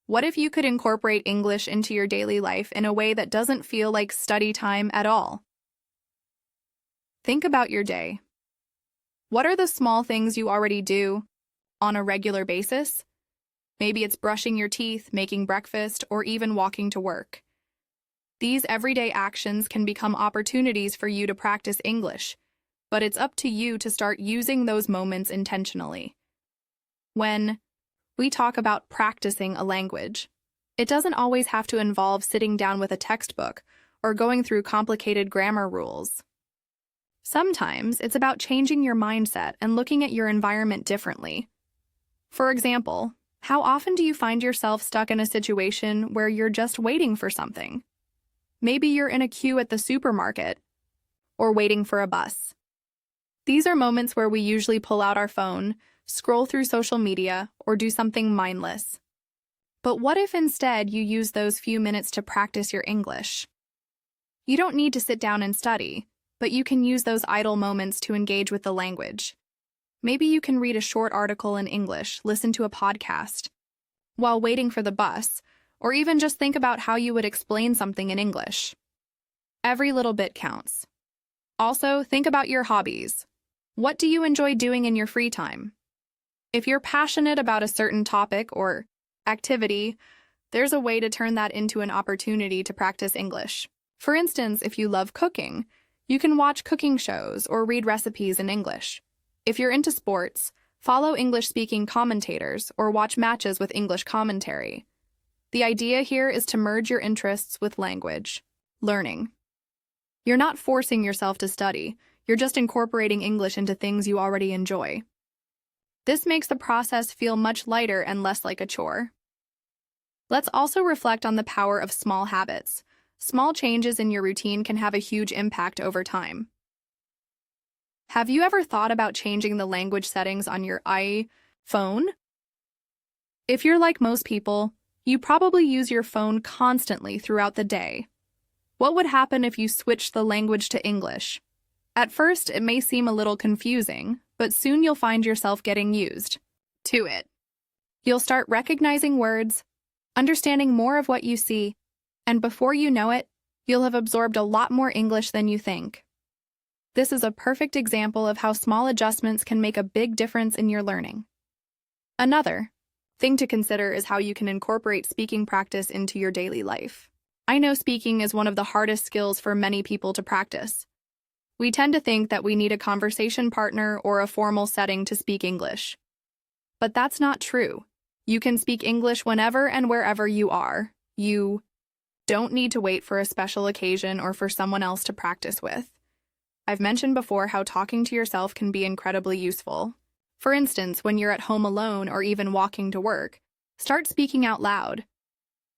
What if you could incorporate English into your daily life in a way that doesn't feel like study time at all? Think about your day. What are the small things you already do on a regular basis? Maybe it's brushing your teeth, making breakfast, or even walking to work. These everyday actions can become opportunities for you to practice English, but it's up to you to start using those moments intentionally. When we talk about practicing a language, it doesn't always have to involve sitting down with a textbook or going through complicated grammar rules. Sometimes it's about changing your mindset and looking at your environment differently. For example, how often do you find yourself stuck in a situation where you're just waiting for something? Maybe you're in a queue at the supermarket or waiting for a bus. These are moments where we usually pull out our phone, scroll through social media, or do something mindless. But what if instead you use those few minutes to practice your English? You don't need to sit down and study, but you can use those idle moments to engage with the language. Maybe you can read a short article in English, listen to a podcast while waiting for the bus, or even just think about how you would explain something in English. Every little bit counts. Also, think about your hobbies. What do you enjoy doing in your free time? If you're passionate about a certain topic or activity, there's a way to turn that into an opportunity to practice English. For instance, if you love cooking, you can watch cooking shows or read recipes in English. If you're into sports, follow English-speaking commentators or watch matches with English commentary. The idea here is to merge your interests with language learning. You're not forcing yourself to study, you're just incorporating English into things you already enjoy. This makes the process feel much lighter and less like a chore. Let's also reflect on the power of small habits. Small changes in your routine can have a huge impact over time. Have you ever thought about changing the language settings on your iPhone? If you're like most people, you probably use your phone constantly throughout the day. What would happen if you switched the language to English? At first, it may seem a little confusing, but soon you'll find yourself getting used to it. You'll start recognizing words, understanding more of what you see, and before you know it, you'll have absorbed a lot more English than you think. This is a perfect example of how small adjustments can make a big difference in your learning. Another thing to consider is how you can incorporate speaking practice into your daily life. I know speaking is one of the hardest skills for many people to practice. We tend to think that we need a conversation partner or a formal setting to speak English. But that's not true. You can speak English whenever and wherever you are. You don't need to wait for a special occasion or for someone else to practice with. I've mentioned before how talking to yourself can be incredibly useful. For instance, when you're at home alone or even walking to work, start speaking out loud.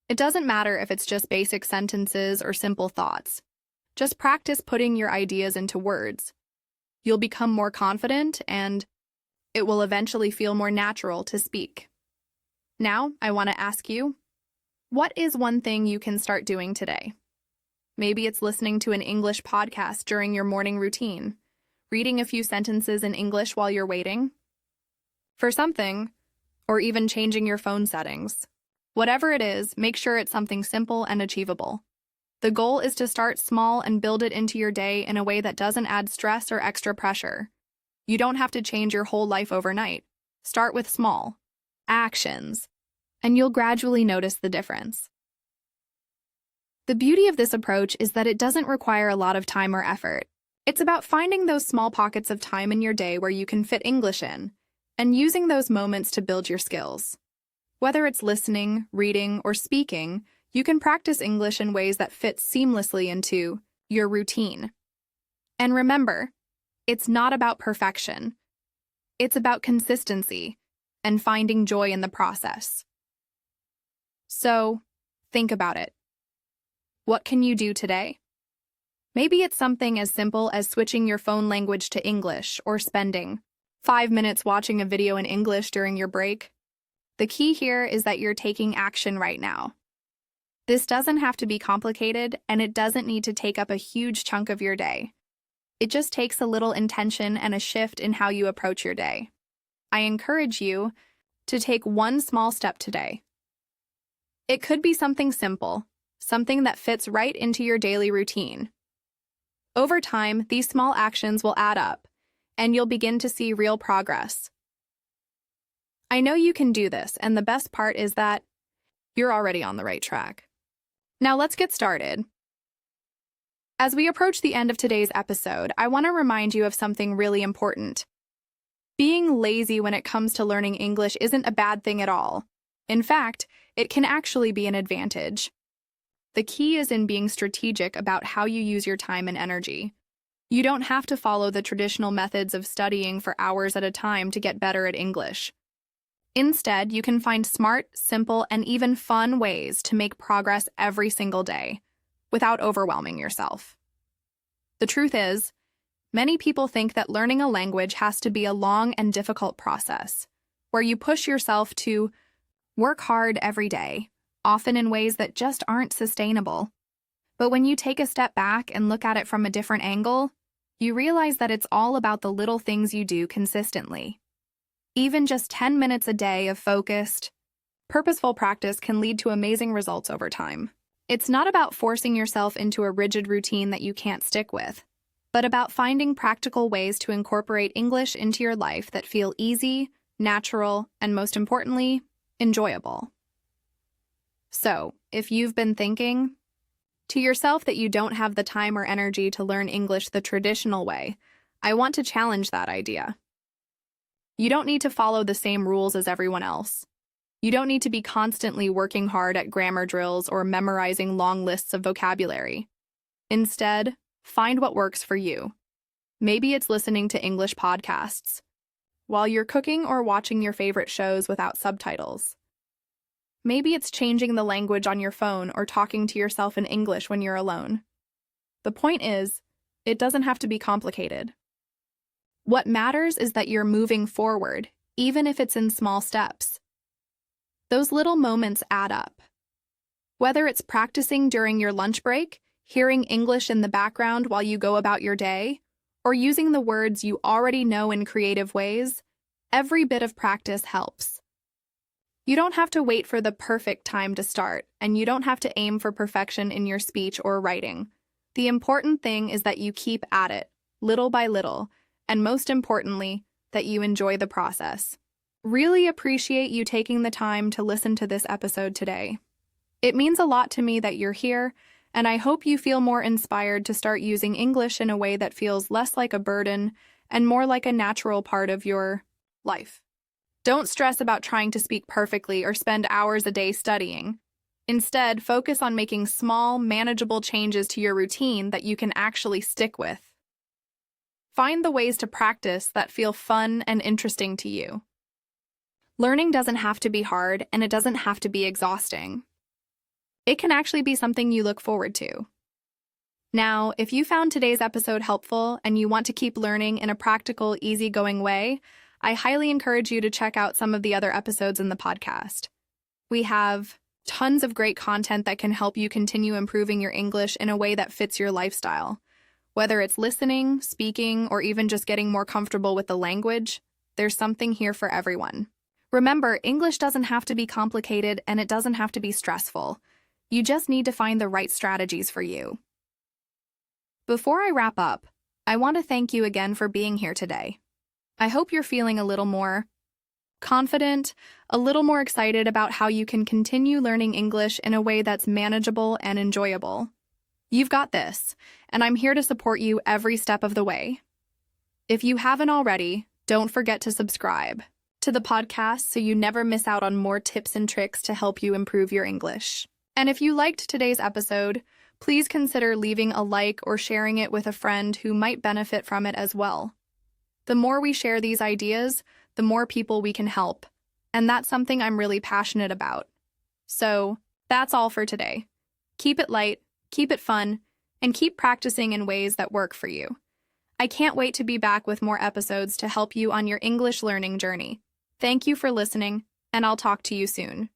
It doesn't matter if it's just basic sentences or simple thoughts. Just practice putting your ideas into words. You'll become more confident and it will eventually feel more natural to speak. Now, I want to ask you, what is one thing you can start doing today? Maybe it's listening to an English podcast during your morning routine, reading a few sentences in English while you're waiting for something, or even changing your phone settings. Whatever it is, make sure it's something simple and achievable. The goal is to start small and build it into your day in a way that doesn't add stress or extra pressure. You don't have to change your whole life overnight. Start with small actions, and you'll gradually notice the difference. The beauty of this approach is that it doesn't require a lot of time or effort. It's about finding those small pockets of time in your day where you can fit English in, and using those moments to build your skills. Whether it's listening, reading, or speaking, you can practice English in ways that fit seamlessly into your routine. And remember, it's not about perfection. It's about consistency and finding joy in the process. So, think about it. What can you do today? Maybe it's something as simple as switching your phone language to English or spending 5 minutes watching a video in English during your break. The key here is that you're taking action right now. This doesn't have to be complicated, and it doesn't need to take up a huge chunk of your day. It just takes a little intention and a shift in how you approach your day. I encourage you to take one small step today. It could be something simple, something that fits right into your daily routine. Over time, these small actions will add up, and you'll begin to see real progress. I know you can do this, and the best part is that you're already on the right track. Now let's get started. As we approach the end of today's episode, I want to remind you of something really important. Being lazy when it comes to learning English isn't a bad thing at all. In fact, it can actually be an advantage. The key is in being strategic about how you use your time and energy. You don't have to follow the traditional methods of studying for hours at a time to get better at English. Instead, you can find smart, simple, and even fun ways to make progress every single day without overwhelming yourself. The truth is, many people think that learning a language has to be a long and difficult process, where you push yourself to work hard every day, often in ways that just aren't sustainable. But when you take a step back and look at it from a different angle, you realize that it's all about the little things you do consistently. Even just 10 minutes a day of focused, purposeful practice can lead to amazing results over time. It's not about forcing yourself into a rigid routine that you can't stick with, but about finding practical ways to incorporate English into your life that feel easy, natural, and most importantly, enjoyable. So, if you've been thinking to yourself that you don't have the time or energy to learn English the traditional way, I want to challenge that idea. You don't need to follow the same rules as everyone else. You don't need to be constantly working hard at grammar drills or memorizing long lists of vocabulary. Instead, find what works for you. Maybe it's listening to English podcasts while you're cooking or watching your favorite shows without subtitles. Maybe it's changing the language on your phone or talking to yourself in English when you're alone. The point is, it doesn't have to be complicated. What matters is that you're moving forward, even if it's in small steps. Those little moments add up. Whether it's practicing during your lunch break, hearing English in the background while you go about your day, or using the words you already know in creative ways, every bit of practice helps. You don't have to wait for the perfect time to start, and you don't have to aim for perfection in your speech or writing. The important thing is that you keep at it, little by little, and most importantly, that you enjoy the process. Really appreciate you taking the time to listen to this episode today. It means a lot to me that you're here, and I hope you feel more inspired to start using English in a way that feels less like a burden and more like a natural part of your life. Don't stress about trying to speak perfectly or spend hours a day studying. Instead, focus on making small, manageable changes to your routine that you can actually stick with. Find the ways to practice that feel fun and interesting to you. Learning doesn't have to be hard, and it doesn't have to be exhausting. It can actually be something you look forward to. Now, if you found today's episode helpful and you want to keep learning in a practical, easygoing way, I highly encourage you to check out some of the other episodes in the podcast. We have tons of great content that can help you continue improving your English in a way that fits your lifestyle. Whether it's listening, speaking, or even just getting more comfortable with the language, there's something here for everyone. Remember, English doesn't have to be complicated and it doesn't have to be stressful. You just need to find the right strategies for you. Before I wrap up, I want to thank you again for being here today. I hope you're feeling a little more confident, a little more excited about how you can continue learning English in a way that's manageable and enjoyable. You've got this, and I'm here to support you every step of the way. If you haven't already, don't forget to subscribe to the podcast so you never miss out on more tips and tricks to help you improve your English. And if you liked today's episode, please consider leaving a like or sharing it with a friend who might benefit from it as well. The more we share these ideas, the more people we can help, and that's something I'm really passionate about. So, that's all for today. Keep it light, keep it fun, and keep practicing in ways that work for you. I can't wait to be back with more episodes to help you on your English learning journey. Thank you for listening, and I'll talk to you soon.